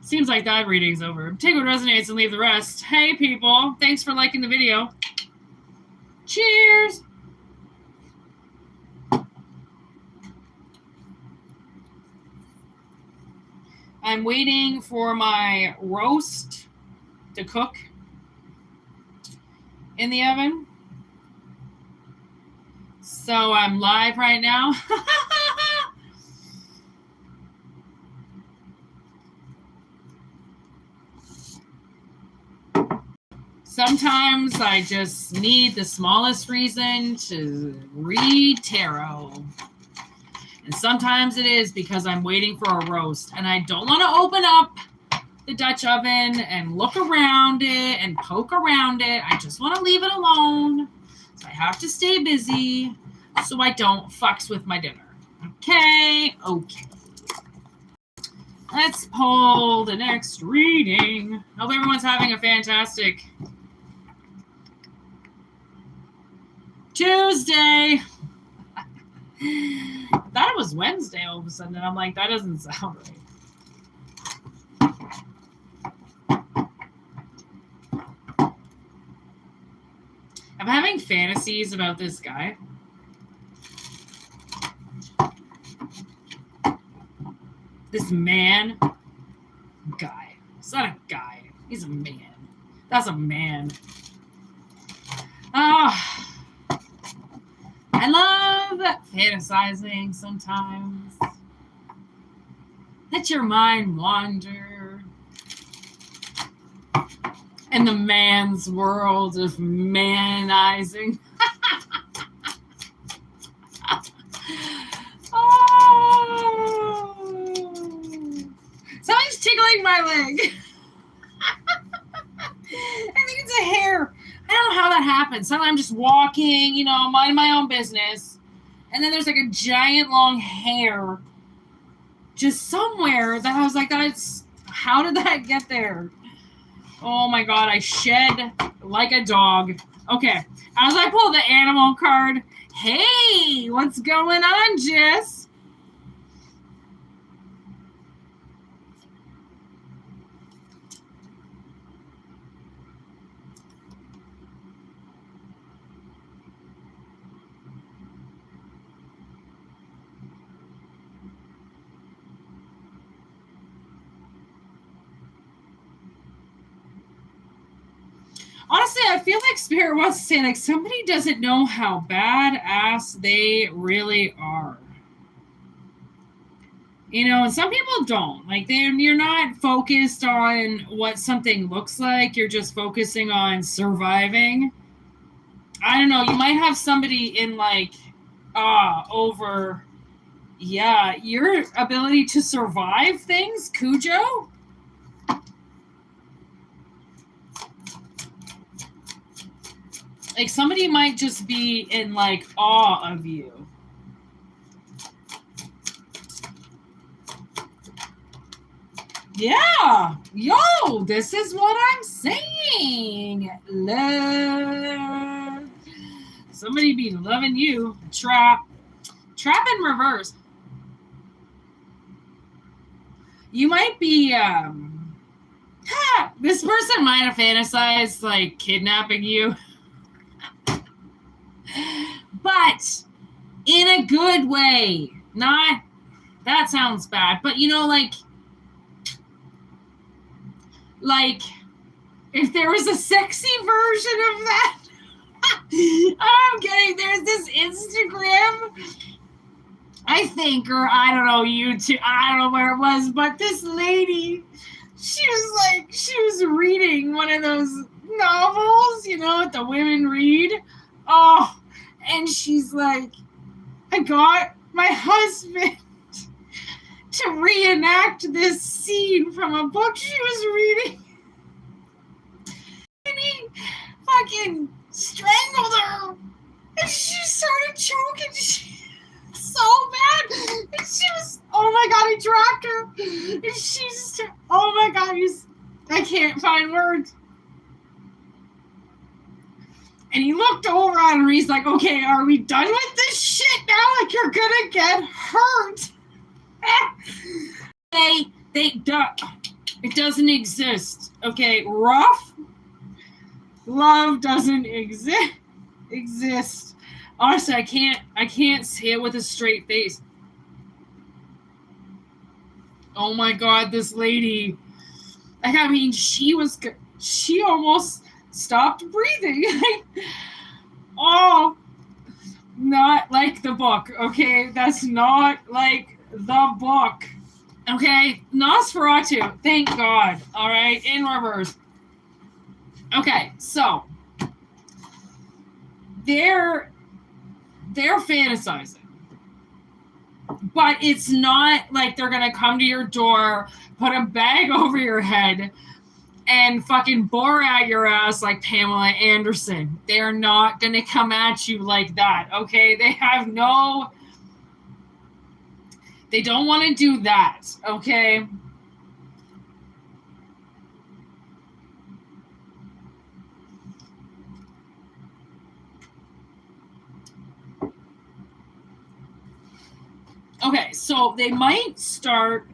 seems like that reading's over. Take what resonates and leave the rest. Hey people, thanks for liking the video. Cheers! I'm waiting for my roast to cook in the oven. So I'm live right now. Sometimes I just need the smallest reason to read tarot. And sometimes it is because I'm waiting for a roast and I don't want to open up the Dutch oven and look around it and poke around it. I just want to leave it alone. I have to stay busy so I don't fucks with my dinner. Okay. Let's pull the next reading. Hope everyone's having a fantastic Tuesday. Thought it was Wednesday all of a sudden, and I'm like, that doesn't sound right. I'm having fantasies about this guy. This man. Guy. It's not a guy. He's a man. That's a man. I love fantasizing sometimes. Let your mind wander in the man's world of manizing. Oh, something's tickling my leg. I think it's a hair. I don't know how that happens. Sometimes I'm just walking, minding my own business, and then there's like a giant long hair just somewhere that I was like, how did that get there? Oh my God, I shed like a dog. Okay, as I pull the animal card, hey, what's going on, Jess? Honestly, I feel like Spirit wants to say, like, somebody doesn't know how badass they really are. And some people don't. Like, you're not focused on what something looks like. You're just focusing on surviving. I don't know. You might have somebody in, like, over, your ability to survive things, Cujo. Like, somebody might just be in, like, awe of you. Yeah. Yo, this is what I'm saying. Love. Somebody be loving you. Trap in reverse. You might be, this person might have fantasized, like, kidnapping you. But in a good way. Not, that sounds bad, but like if there was a sexy version of that. I'm kidding. There's this Instagram, I think, or I don't know, YouTube, I don't know where it was, but this lady, she was reading one of those novels, that the women read. Oh, and she's like, I got my husband to reenact this scene from a book she was reading. And he fucking strangled her. And she started choking so bad. And she was, oh my God, he dropped her. And she's, oh my God, I can't find words. And he looked over on her. He's like, okay, are we done with this shit now? Like, you're gonna get hurt. It doesn't exist. Okay, rough love doesn't exist. Honestly, I can't say it with a straight face. Oh my God, this lady. I mean, she almost stopped breathing. Oh, not like the book. Okay, that's not like the book. Okay, Nosferatu. Thank God. All right, in reverse. Okay, so they're fantasizing, but it's not like they're gonna come to your door, put a bag over your head, and fucking bore at your ass like Pamela Anderson. They're not going to come at you like that, okay? They don't want to do that, okay? Okay, so they might start.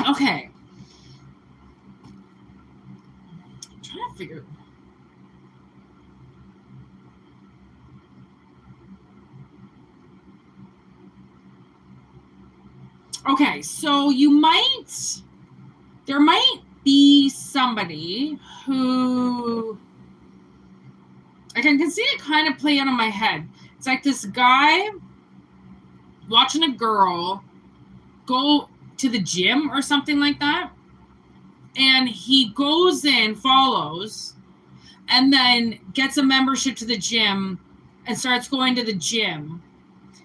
Okay. I'm trying to figure. Okay, so there might be somebody who, like, I can see it kind of play out in my head. It's like this guy watching a girl go to the gym or something like that, and he goes in, follows, and then gets a membership to the gym and starts going to the gym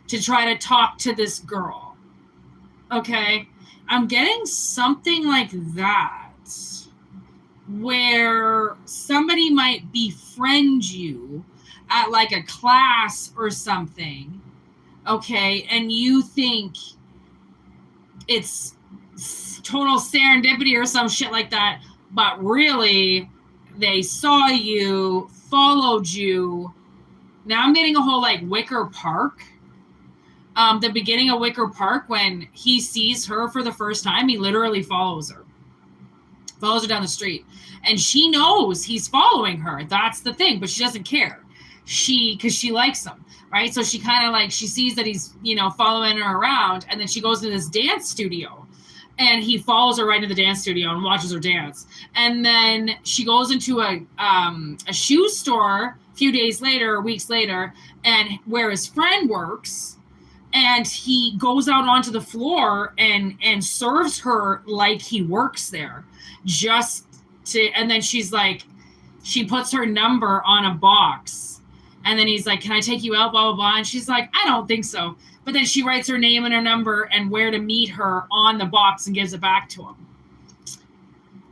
to try to talk to this girl. Okay, I'm getting something like that, where somebody might befriend you at like a class or something, okay, and you think it's total serendipity or some shit like that, but really they saw you, followed you. Now I'm getting a whole like Wicker Park. The beginning of Wicker Park, when he sees her for the first time, he literally follows her down the street, and she knows he's following her. That's the thing, but she doesn't care. Because she likes him, right? So she kind of like, she sees that he's, following her around, and then she goes to this dance studio, and he follows her right into the dance studio and watches her dance. And then she goes into a shoe store a few days later, weeks later, and where his friend works. And he goes out onto the floor and serves her like he works there, and then she's like, she puts her number on a box, and then he's like, can I take you out, blah, blah, blah. And she's like, I don't think so. But then she writes her name and her number and where to meet her on the box and gives it back to him.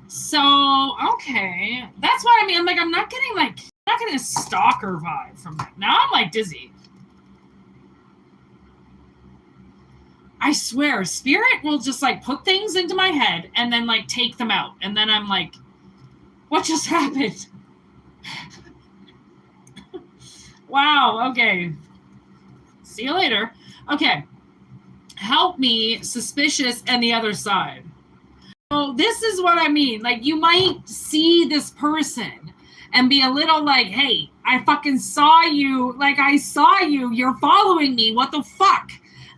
So, okay. That's what I mean. I'm like, I'm not getting a stalker vibe from that. Now I'm like dizzy. I swear, spirit will just like put things into my head and then like take them out. And then I'm like, what just happened? Wow, okay. See you later. Okay. Help me, suspicious, and the other side. So this is what I mean. Like, you might see this person and be a little like, hey, I fucking saw you. Like, I saw you. You're following me. What the fuck?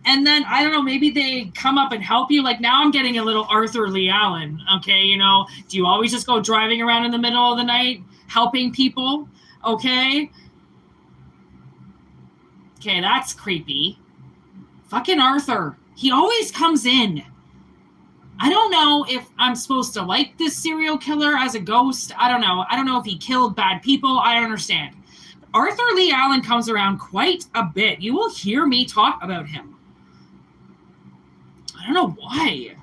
And then, I don't know, maybe they come up and help you. Like, now I'm getting a little Arthur Lee Allen, okay? Do you always just go driving around in the middle of the night helping people, okay? Okay, that's creepy. Fucking Arthur. He always comes in. I don't know if I'm supposed to like this serial killer as a ghost. I don't know. I don't know if he killed bad people. I don't understand. Arthur Lee Allen comes around quite a bit. You will hear me talk about him. I don't know why.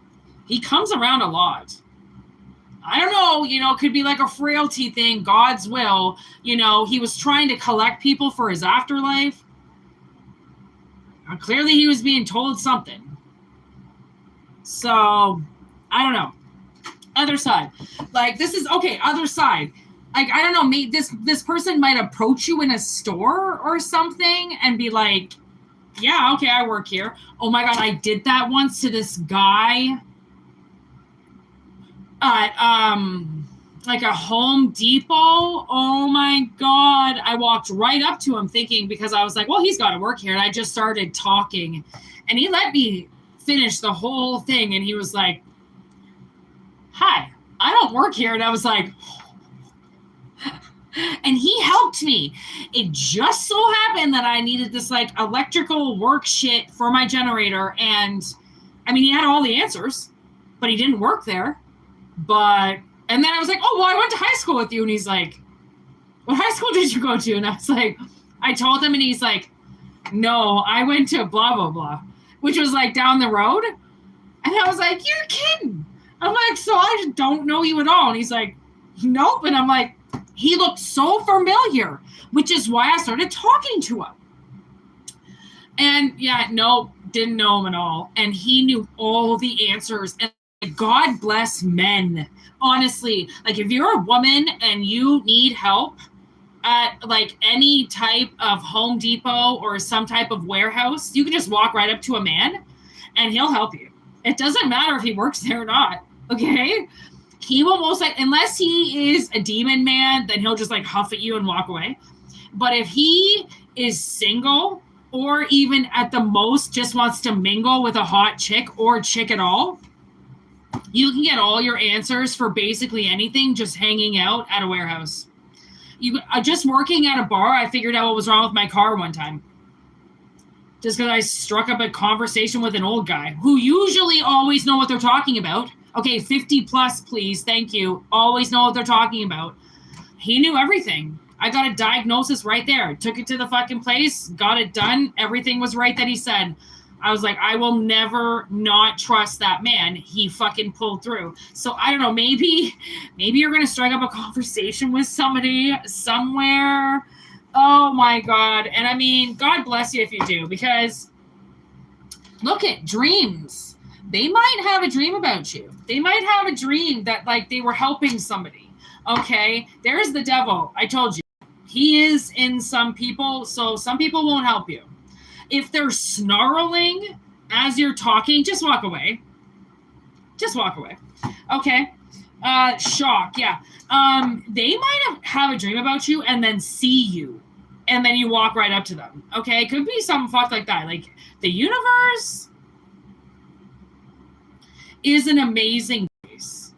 He comes around a lot. I don't know, it could be like a frailty thing, God's will. He was trying to collect people for his afterlife. Clearly he was being told something. So, I don't know. Other side. Like, this is, okay, other side. Like, I don't know, maybe this person might approach you in a store or something and be like, yeah, okay, I work here. Oh my God, I did that once to this guy at, like a Home Depot. Oh my God. I walked right up to him thinking, because I was like, well, he's got to work here. And I just started talking, and he let me finish the whole thing. And he was like, hi, I don't work here. And I was like, and he helped me. It just so happened that I needed this like electrical work shit for my generator. And I mean, he had all the answers, but he didn't work there. But And then I was like, oh, well, I went to high school with you. And he's like, what high school did you go to? And I was like, I told him, and he's like, no, I went to blah, blah, blah, which was like down the road. And I was like, you're kidding. I'm like, so I just don't know you at all. And he's like, nope. And I'm like, he looked so familiar, which is why I started talking to him. And yeah, no, didn't know him at all. And he knew all the answers. And God bless men. Honestly, like if you're a woman and you need help at like any type of Home Depot or some type of warehouse, you can just walk right up to a man and he'll help you. It doesn't matter if he works there or not. Okay. He will most like, unless he is a demon man, then he'll just like huff at you and walk away. But if he is single or even at the most just wants to mingle with a hot chick or chick at all, you can get all your answers for basically anything just hanging out at a warehouse. You just working at a bar, I figured out what was wrong with my car one time. Just because I struck up a conversation with an old guy who usually always know what they're talking about. Okay, 50 plus, please. Thank you. Always know what they're talking about. He knew everything. I got a diagnosis right there. Took it to the fucking place. Got it done. Everything was right that he said. I was like, I will never not trust that man. He fucking pulled through. So I don't know. Maybe you're going to strike up a conversation with somebody somewhere. Oh my God. And I mean, God bless you if you do, because look at dreams. They might have a dream about you. They might have a dream that like they were helping somebody. Okay. There's the devil. I told you. He is in some people. So some people won't help you. If they're snarling as you're talking, just walk away. Just walk away. Okay. Shock. Yeah. They might have a dream about you and then see you. And then you walk right up to them. Okay. It could be something fucked like that. Like the universe is an amazing place.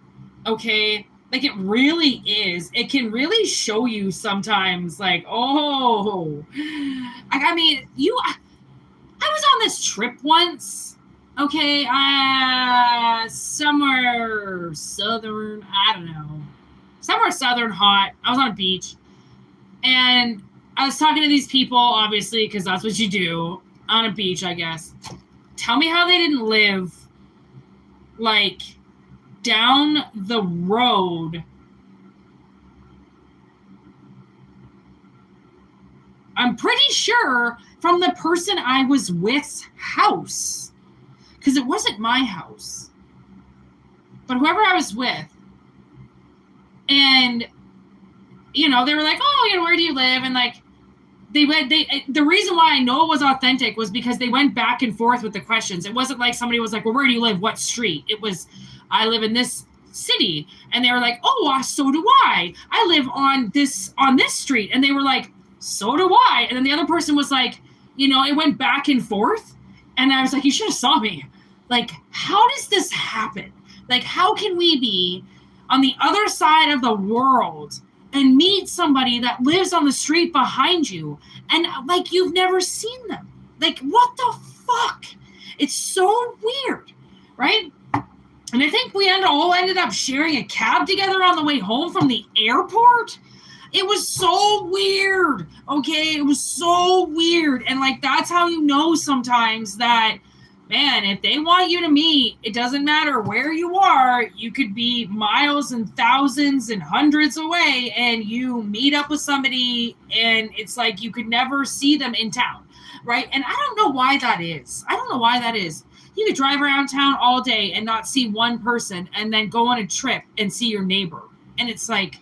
Okay. Like it really is. It can really show you sometimes like, oh, I mean, I was on this trip once, okay, somewhere southern, I don't know, somewhere southern hot. I was on a beach, and I was talking to these people, obviously, because that's what you do on a beach, I guess. Tell me how they didn't live, like, down the road. I'm pretty sure from the person I was with's house, because it wasn't my house, but whoever I was with. And, you know, they were like, oh, you know, where do you live? And like, the reason why I know it was authentic was because they went back and forth with the questions. It wasn't like somebody was like, well, where do you live? What street? It was, I live in this city. And they were like, oh, so do I. I live on this street. And they were like, so do I. And then the other person was like, you know, it went back and forth. And I was like, you should have saw me. Like, how does this happen? Like, how can we be on the other side of the world and meet somebody that lives on the street behind you and like you've never seen them? Like, what the fuck? It's so weird, right? And I think we all ended up sharing a cab together on the way home from the airport. It was so weird, okay? It was so weird. And, like, that's how you know sometimes that, man, if they want you to meet, it doesn't matter where you are. You could be miles and thousands and hundreds away, and you meet up with somebody, and it's like you could never see them in town, right? And I don't know why that is. You could drive around town all day and not see one person and then go on a trip and see your neighbor. And it's like,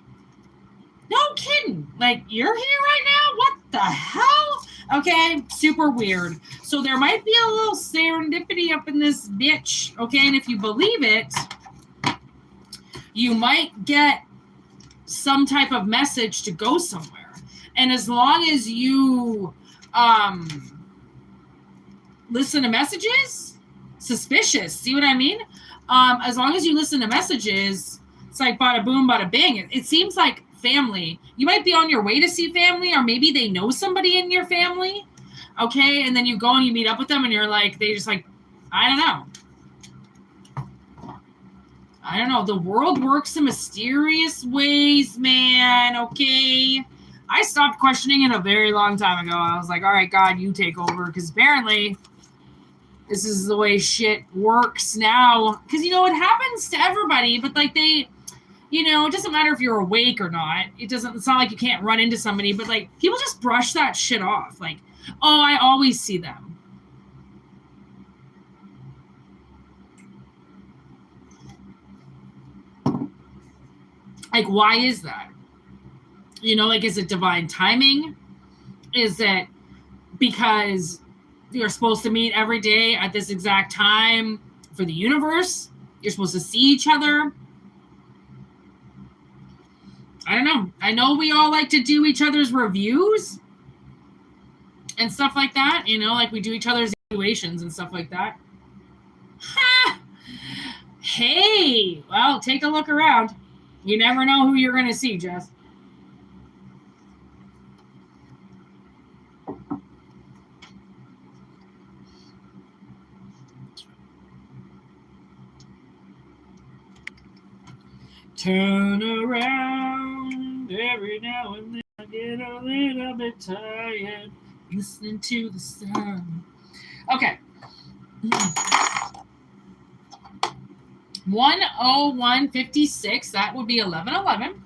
no kidding. Like, you're here right now? What the hell? Okay, super weird. So there might be a little serendipity up in this bitch. Okay, and if you believe it, you might get some type of message to go somewhere. And as long as you listen to messages, suspicious. See what I mean? As long as you listen to messages, it's like bada boom, bada bing. It seems like family. You might be on your way to see family, or maybe they know somebody in your family. Okay, and then you go and you meet up with them, and you're like, they just like, I don't know. I don't know. The world works in mysterious ways, man. Okay. I stopped questioning it a very long time ago. I was like, all right, God, you take over. Because apparently this is the way shit works now. Because, you know, it happens to everybody. But, like, they, you know, it doesn't matter if you're awake or not. It's not like you can't run into somebody. But, like, people just brush that shit off. Like, oh, I always see them. Like, why is that? You know, like, is it divine timing? Is it because you're supposed to meet every day at this exact time for the universe? You're supposed to see each other? I don't know. I know we all like to do each other's reviews and stuff like that. You know, like we do each other's evaluations and stuff like that. Ha! Hey! Well, take a look around. You never know who you're going to see, Jess. Turn around every now and then. I get a little bit tired listening to the sun. Okay. 101.56. That would be 11:11.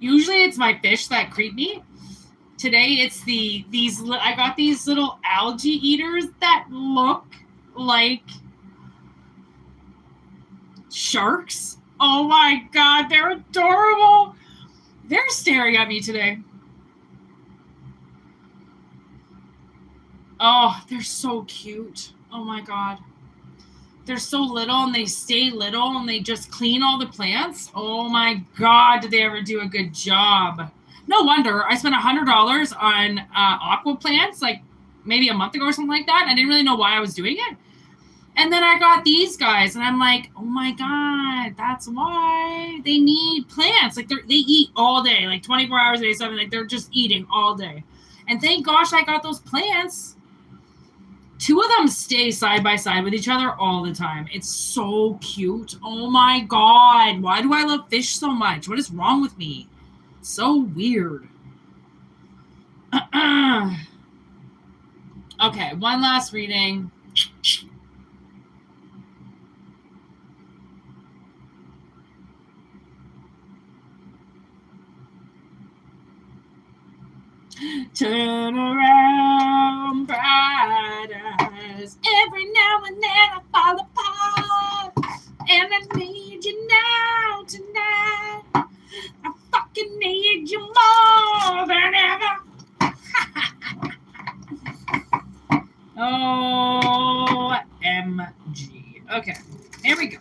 Usually it's my fish that creep me. Today it's I got these little algae eaters that look like sharks. Oh my God, they're adorable. They're staring at me today. Oh, they're so cute. Oh my God. They're so little and they stay little and they just clean all the plants. Oh my God, did they ever do a good job? No wonder I spent $100 on aqua plants like maybe a month ago or something like that. I didn't really know why I was doing it. And then I got these guys and I'm like, oh my God, that's why they need plants. Like they eat all day, like 24 hours a day, something like they're just eating all day. And thank gosh I got those plants. Two of them stay side by side with each other all the time. It's so cute. Oh my God. Why do I love fish so much? What is wrong with me? So weird. Okay, one last reading. Turn around, bright eyes. Every now and then I fall apart. And I need you now, tonight. I fucking need you more than ever. OMG. Okay, here we go.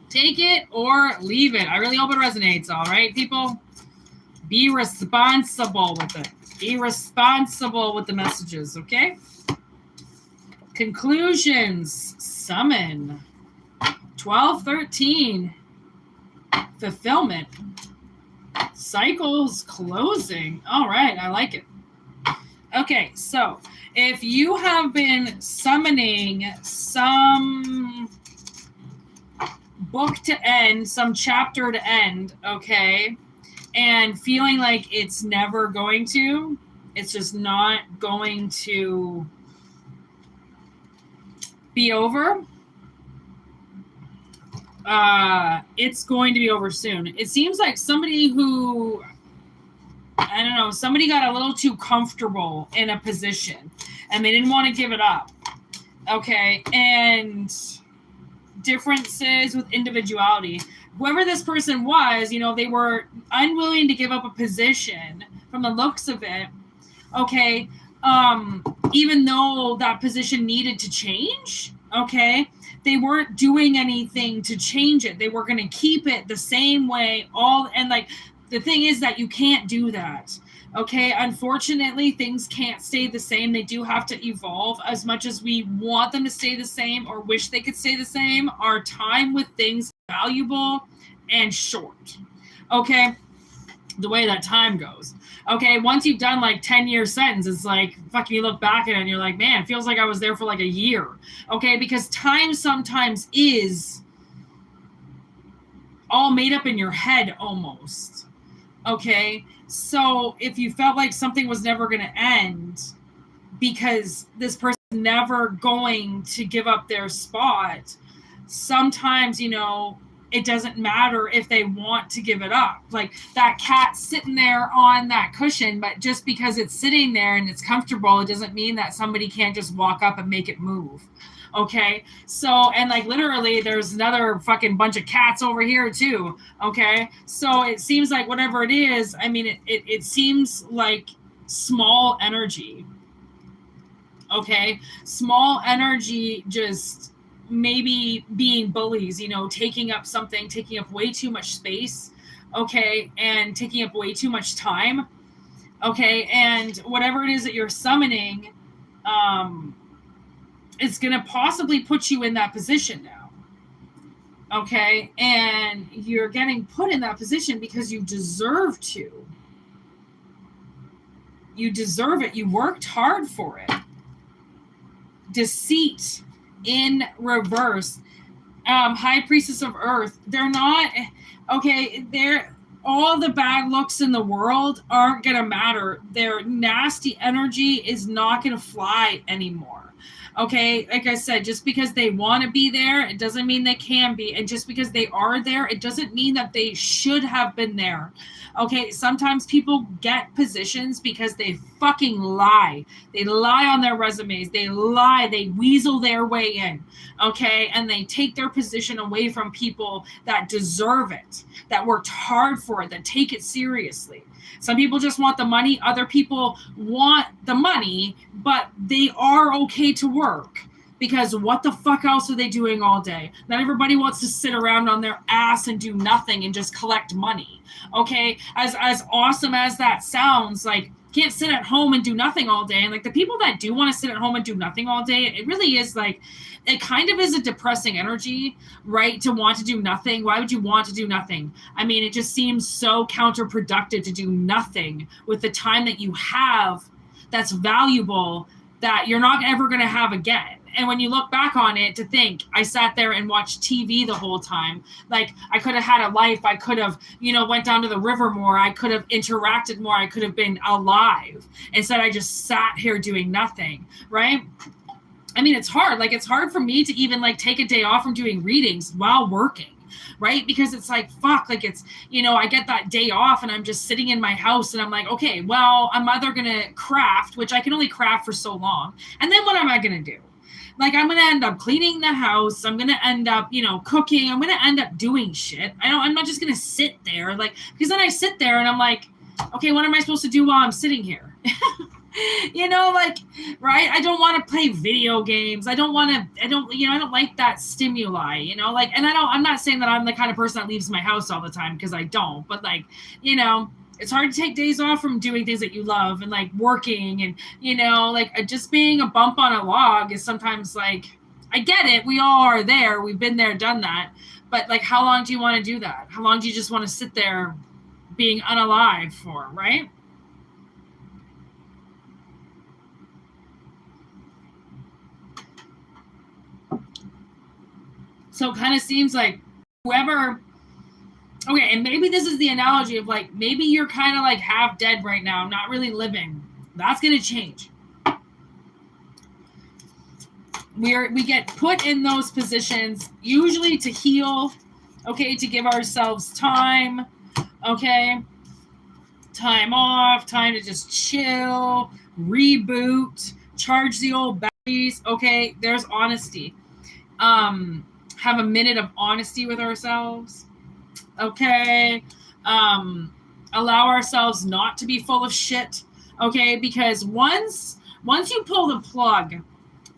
Take it or leave it. I really hope it resonates, all right, people? Be responsible with it. Be responsible with the messages, okay? Conclusions. Summon. 12-13. Fulfillment. Cycles closing. All right, I like it. Okay, so if you have been summoning some book to end, some chapter to end, okay, and feeling like it's never going to, it's just not going to be over, it's going to be over soon. It seems like somebody who, I don't know, somebody got a little too comfortable in a position and they didn't want to give it up. Okay, and differences with individuality. Whoever this person was, you know, they were unwilling to give up a position from the looks of it. Okay, even though that position needed to change, okay, they weren't doing anything to change it. They were going to keep it the same way and like the thing is that you can't do that. Okay, unfortunately, things can't stay the same. They do have to evolve. As much as we want them to stay the same or wish they could stay the same, our time with things valuable and short. Okay, the way that time goes. Okay, once you've done like 10-year sentence, it's like fucking you look back at it and you're like, man, it feels like I was there for like a year. Okay, because time sometimes is all made up in your head almost. Okay, so if you felt like something was never going to end because this person's never going to give up their spot, sometimes, it doesn't matter if they want to give it up. Like that cat sitting there on that cushion, but just because it's sitting there and it's comfortable, it doesn't mean that somebody can't just walk up and make it move. Okay, so, and like literally there's another fucking bunch of cats over here too. Okay, so it seems like whatever it is, I mean, it seems like small energy. Okay, small energy, just maybe being bullies, taking up way too much space, okay, and taking up way too much time, okay, and whatever it is that you're summoning, it's going to possibly put you in that position now, okay, and you're getting put in that position because you deserve to. You deserve it. You worked hard for it. Deceit in reverse. High Priestess of Earth. They're not okay. They're all the bad looks in the world aren't gonna matter. Their nasty energy is not gonna fly anymore. Okay, like I said, just because they want to be there, it doesn't mean they can be, and just because they are there, it doesn't mean that they should have been there. Okay, sometimes people get positions because they fucking lie. They lie on their resumes. They lie. They weasel their way in. Okay, and they take their position away from people that deserve it, that worked hard for it, that take it seriously. Some people just want the money. Other people want the money, but they are okay to work. Because what the fuck else are they doing all day? Not everybody wants to sit around on their ass and do nothing and just collect money. Okay? As awesome as that sounds, like, can't sit at home and do nothing all day. And like the people that do want to sit at home and do nothing all day, it really is like, it kind of is a depressing energy, right? To want to do nothing. Why would you want to do nothing? I mean, it just seems so counterproductive to do nothing with the time that you have that's valuable that you're not ever going to have again. And when you look back on it, to think, I sat there and watched TV the whole time. Like, I could have had a life. I could have, went down to the river more. I could have interacted more. I could have been alive. Instead, I just sat here doing nothing, right? I mean, it's hard. Like, it's hard for me to even, like, take a day off from doing readings while working, right? Because it's like, fuck, like it's, I get that day off and I'm just sitting in my house and I'm like, okay, well, I'm either going to craft, which I can only craft for so long. And then what am I going to do? Like, I'm going to end up cleaning the house. I'm going to end up, cooking. I'm going to end up doing shit. I'm not just going to sit there. Like, because then I sit there and I'm like, okay, what am I supposed to do while I'm sitting here? Like, right? I don't want to play video games. I don't like that stimuli, and I'm not saying that I'm the kind of person that leaves my house all the time, because I don't, but like, it's hard to take days off from doing things that you love and like working and, like just being a bump on a log is sometimes like, I get it. We all are there. We've been there, done that. But like, how long do you want to do that? How long do you just want to sit there being unalive for, right? So it kind of seems like whoever, okay, and maybe this is the analogy of like, maybe you're kind of like half dead right now, not really living. That's going to change. We get put in those positions, usually to heal, okay, to give ourselves time, okay, time off, time to just chill, reboot, charge the old batteries, okay, there's honesty. Have a minute of honesty with ourselves, okay, allow ourselves not to be full of shit, okay, because once you pull the plug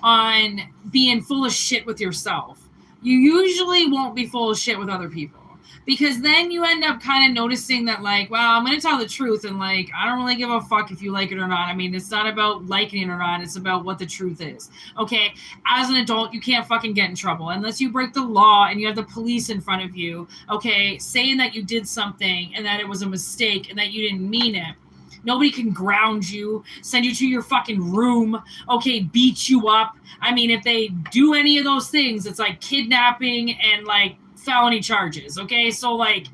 on being full of shit with yourself, you usually won't be full of shit with other people. because then you end up kind of noticing that, like, well, I'm going to tell the truth, and like, I don't really give a fuck if you like it or not. I mean, it's not about liking it or not. It's about what the truth is. Okay. As an adult, you can't fucking get in trouble unless you break the law and you have the police in front of you. Okay. Saying that you did something and that it was a mistake and that you didn't mean it. Nobody can ground you, send you to your fucking room, okay, beat you up. I mean, if they do any of those things, it's like kidnapping and like felony charges, okay? So like,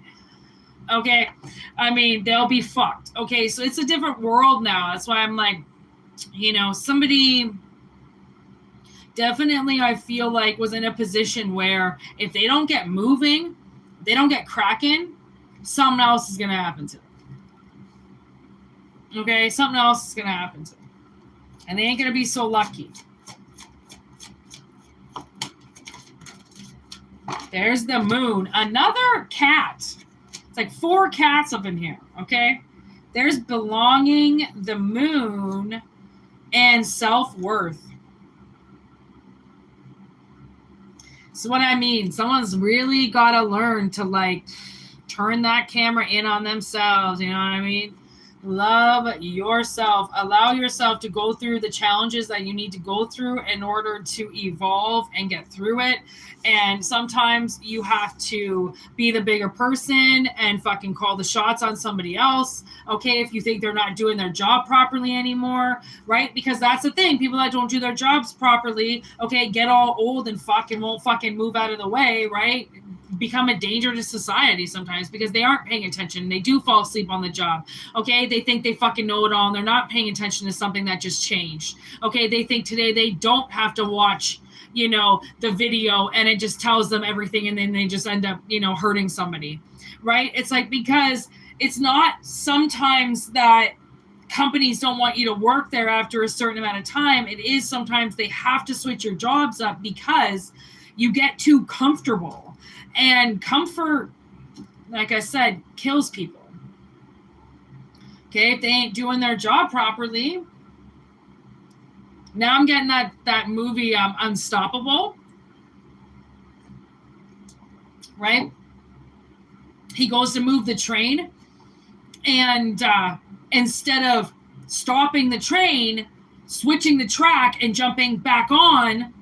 okay, I mean, they'll be fucked, okay? So it's a different world now. That's why I'm like, you know, somebody definitely, I feel like, was in a position where if they don't get moving, they don't get cracking, something else is going to happen to them. Okay, something else is going to happen to them. And they ain't going to be so lucky. There's the moon. Another cat. It's like 4 cats up in here, okay? There's belonging, the moon, and self-worth. So what I mean, someone's really got to learn to, like, turn that camera in on themselves, you know what I mean? Love yourself. Allow yourself to go through the challenges that you need to go through in order to evolve and get through it. And sometimes you have to be the bigger person and fucking call the shots on somebody else. Okay, if you think they're not doing their job properly anymore, right? Because that's the thing. People that don't do their jobs properly, okay, get all old and fucking won't fucking move out of the way, right? Become a danger to society sometimes because they aren't paying attention. They do fall asleep on the job. Okay. They think they fucking know it all and they're not paying attention to something that just changed. Okay. They think today they don't have to watch, you know, the video and it just tells them everything and then they just end up, you know, hurting somebody. Right. It's like, because it's not sometimes that companies don't want you to work there after a certain amount of time. It is sometimes they have to switch your jobs up because you get too comfortable. And comfort, like I said, kills people. Okay, if they ain't doing their job properly. Now I'm getting that movie Unstoppable. Right? He goes to move the train. And instead of stopping the train, switching the track and jumping back on,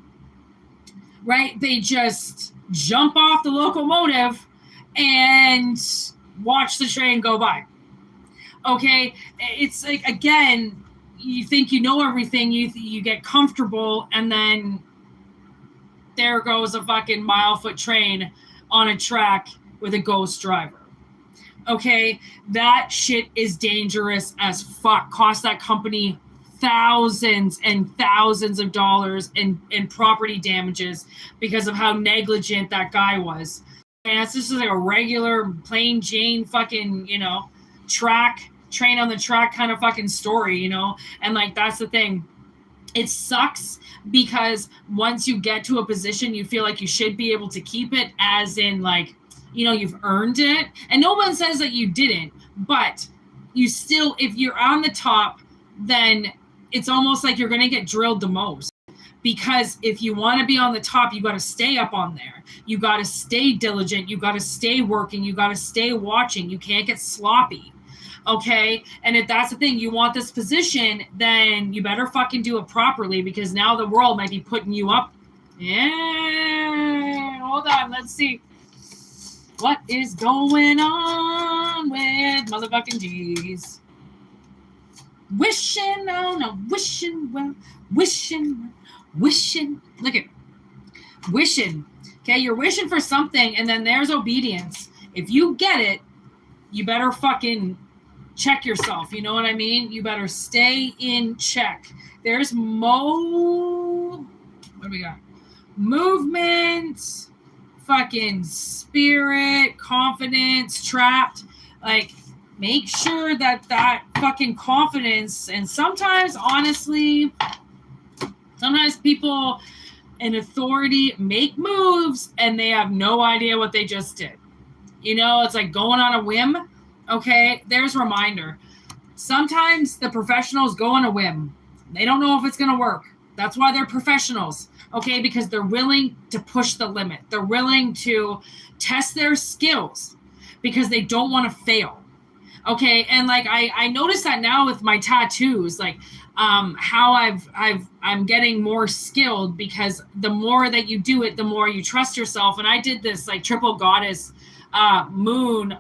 right, they just jump off the locomotive and watch the train go by. Okay, it's like, again, you think you know everything, you get comfortable, and then there goes a fucking mile-foot train on a track with a ghost driver. Okay, that shit is dangerous as fuck. Cost that company thousands and thousands of dollars in property damages because of how negligent that guy was. And it's just like a regular plain Jane fucking, you know, train on the track kind of fucking story, you know? And like, that's the thing. It sucks because once you get to a position, you feel like you should be able to keep it, as in like, you know, you've earned it. And no one says that you didn't, but you still, if you're on the top, then it's almost like you're going to get drilled the most, because if you want to be on the top, you got to stay up on there. You got to stay diligent. You got to stay working. You got to stay watching. You can't get sloppy. Okay. And if that's the thing, you want this position, then you better fucking do it properly, because now the world might be putting you up. Yeah. Hold on. Let's see. What is going on with motherfucking G's? Wishing on a wishing well, wishing. Look at wishing. Okay, you're wishing for something, and then there's obedience. If you get it, you better fucking check yourself. You know what I mean? You better stay in check. There's what do we got? Movement, fucking spirit, confidence, trapped. Like, make sure that fucking confidence, and sometimes, honestly, sometimes people in authority make moves and they have no idea what they just did. You know, it's like going on a whim. Okay, there's a reminder. Sometimes the professionals go on a whim. They don't know if it's going to work. That's why they're professionals, okay? Because they're willing to push the limit. They're willing to test their skills because they don't want to fail. Okay, and like I notice that now with my tattoos, like how I'm getting more skilled because the more that you do it, the more you trust yourself. And I did this like triple goddess moon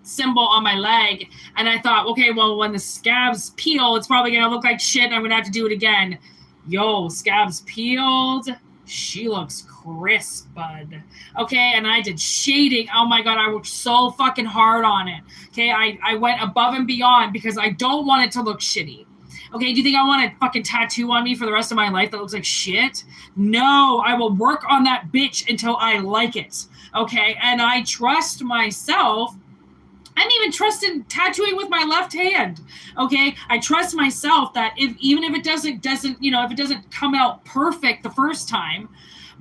symbol on my leg, and I thought, okay, well, when the scabs peel, it's probably gonna look like shit, and I'm gonna have to do it again. Yo, scabs peeled. She looks crisp, bud. Okay, and I did shading. Oh my god, I worked so fucking hard on it. Okay, I went above and beyond because I don't want it to look shitty. Okay, do you think I want a fucking tattoo on me for the rest of my life that looks like shit? No, I will work on that bitch until I like it. Okay, and I trust myself. I'm even trusting tattooing with my left hand. Okay, I trust myself that even if it doesn't if it doesn't come out perfect the first time,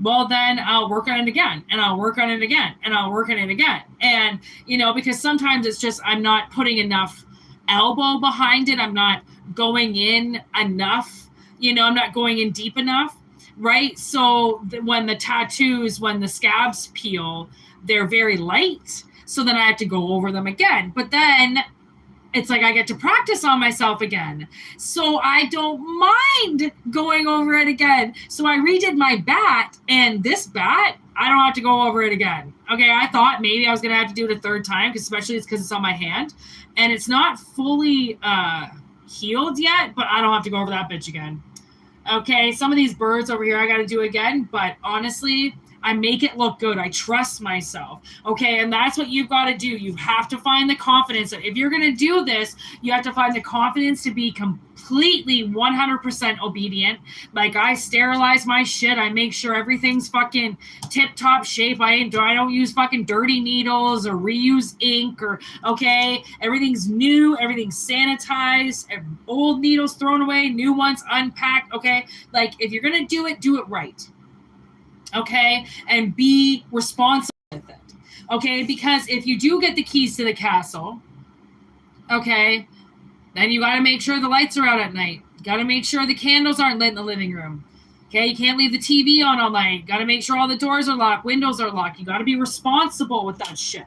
well, then I'll work on it again, and I'll work on it again, and I'll work on it again. And because sometimes it's just I'm not putting enough elbow behind it. I'm not going in enough. I'm not going in deep enough, right? So when the scabs peel, they're very light. So then I have to go over them again. But then it's like I get to practice on myself again. So I don't mind going over it again. So I redid my bat, and this bat, I don't have to go over it again. Okay, I thought maybe I was going to have to do it a third time, especially because it's on my hand. And it's not fully healed yet, but I don't have to go over that bitch again. Okay, some of these birds over here I got to do again, but honestly, I make it look good. I trust myself. Okay, and that's what you've got to do. You have to find the confidence. If you're going to do this, you have to find the confidence to be completely 100% obedient. Like, I sterilize my shit. I make sure everything's fucking tip-top shape. I don't use fucking dirty needles or reuse ink okay? Everything's new. Everything's sanitized. Old needles thrown away. New ones unpacked, okay? Like, if you're going to do it right. Okay, and be responsible with it. Okay, because if you do get the keys to the castle, okay, then you got to make sure the lights are out at night. You got to make sure the candles aren't lit in the living room. Okay, you can't leave the TV on all night. Got to make sure all the doors are locked, windows are locked. You got to be responsible with that shit.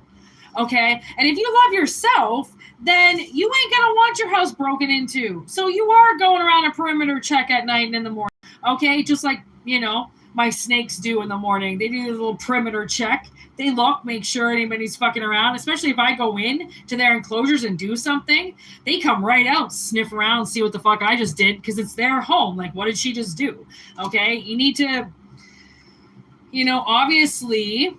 Okay, and if you love yourself, then you ain't gonna want your house broken into. So you are going around a perimeter check at night and in the morning. Okay, just like my snakes do in the morning. They do a little perimeter check. They look, make sure anybody's fucking around, especially if I go in to their enclosures and do something. They come right out, sniff around, see what the fuck I just did, because it's their home. Like, what did she just do? Okay? You need to, obviously,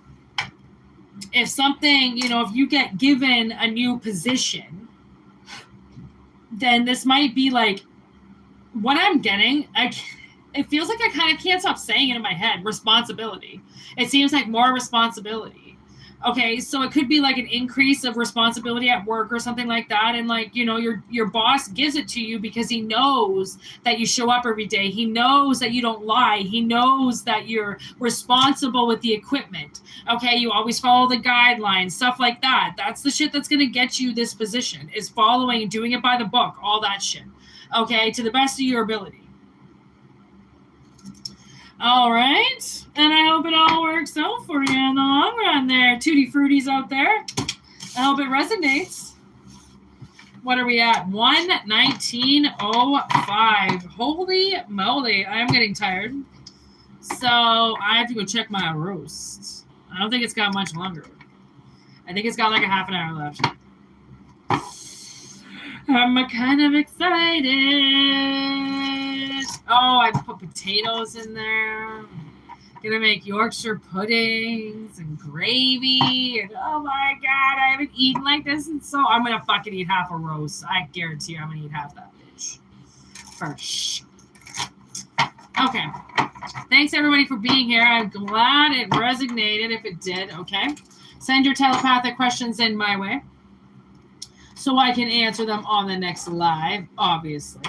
if something, if you get given a new position, then this might be like, what I'm getting, it feels like I kind of can't stop saying it in my head. Responsibility. It seems like more responsibility. Okay, so it could be like an increase of responsibility at work or something like that. And like, your boss gives it to you because he knows that you show up every day. He knows that you don't lie. He knows that you're responsible with the equipment. Okay, you always follow the guidelines, stuff like that. That's the shit that's going to get you this position, is following and doing it by the book, all that shit. Okay, to the best of your ability. All right, and I hope it all works out for you in the long run there, Tutti Fruities out there. I hope it resonates. What are we at? 1:19:05. Holy moly, I'm getting tired. So I have to go check my roast. I don't think it's got much longer. I think it's got like a half an hour left. I'm kind of excited. Oh, I put potatoes in there. Gonna make Yorkshire puddings and gravy. And oh my god, I haven't eaten like this. And so I'm gonna fucking eat half a roast. I guarantee you I'm gonna eat half that bitch. For sure. Okay. Thanks everybody for being here. I'm glad it resonated if it did. Okay. Send your telepathic questions in my way, so I can answer them on the next live, obviously.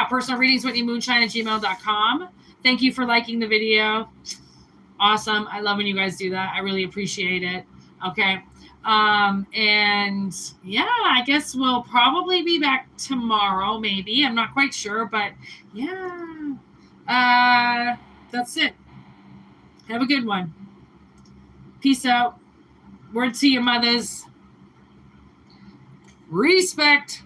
Personal readings, WhitneyMoonshine@gmail.com. Thank you for liking the video. Awesome. I love when you guys do that. I really appreciate it. Okay. And yeah, I guess we'll probably be back tomorrow, maybe. I'm not quite sure, but yeah. That's it. Have a good one. Peace out. Word to your mothers. Respect.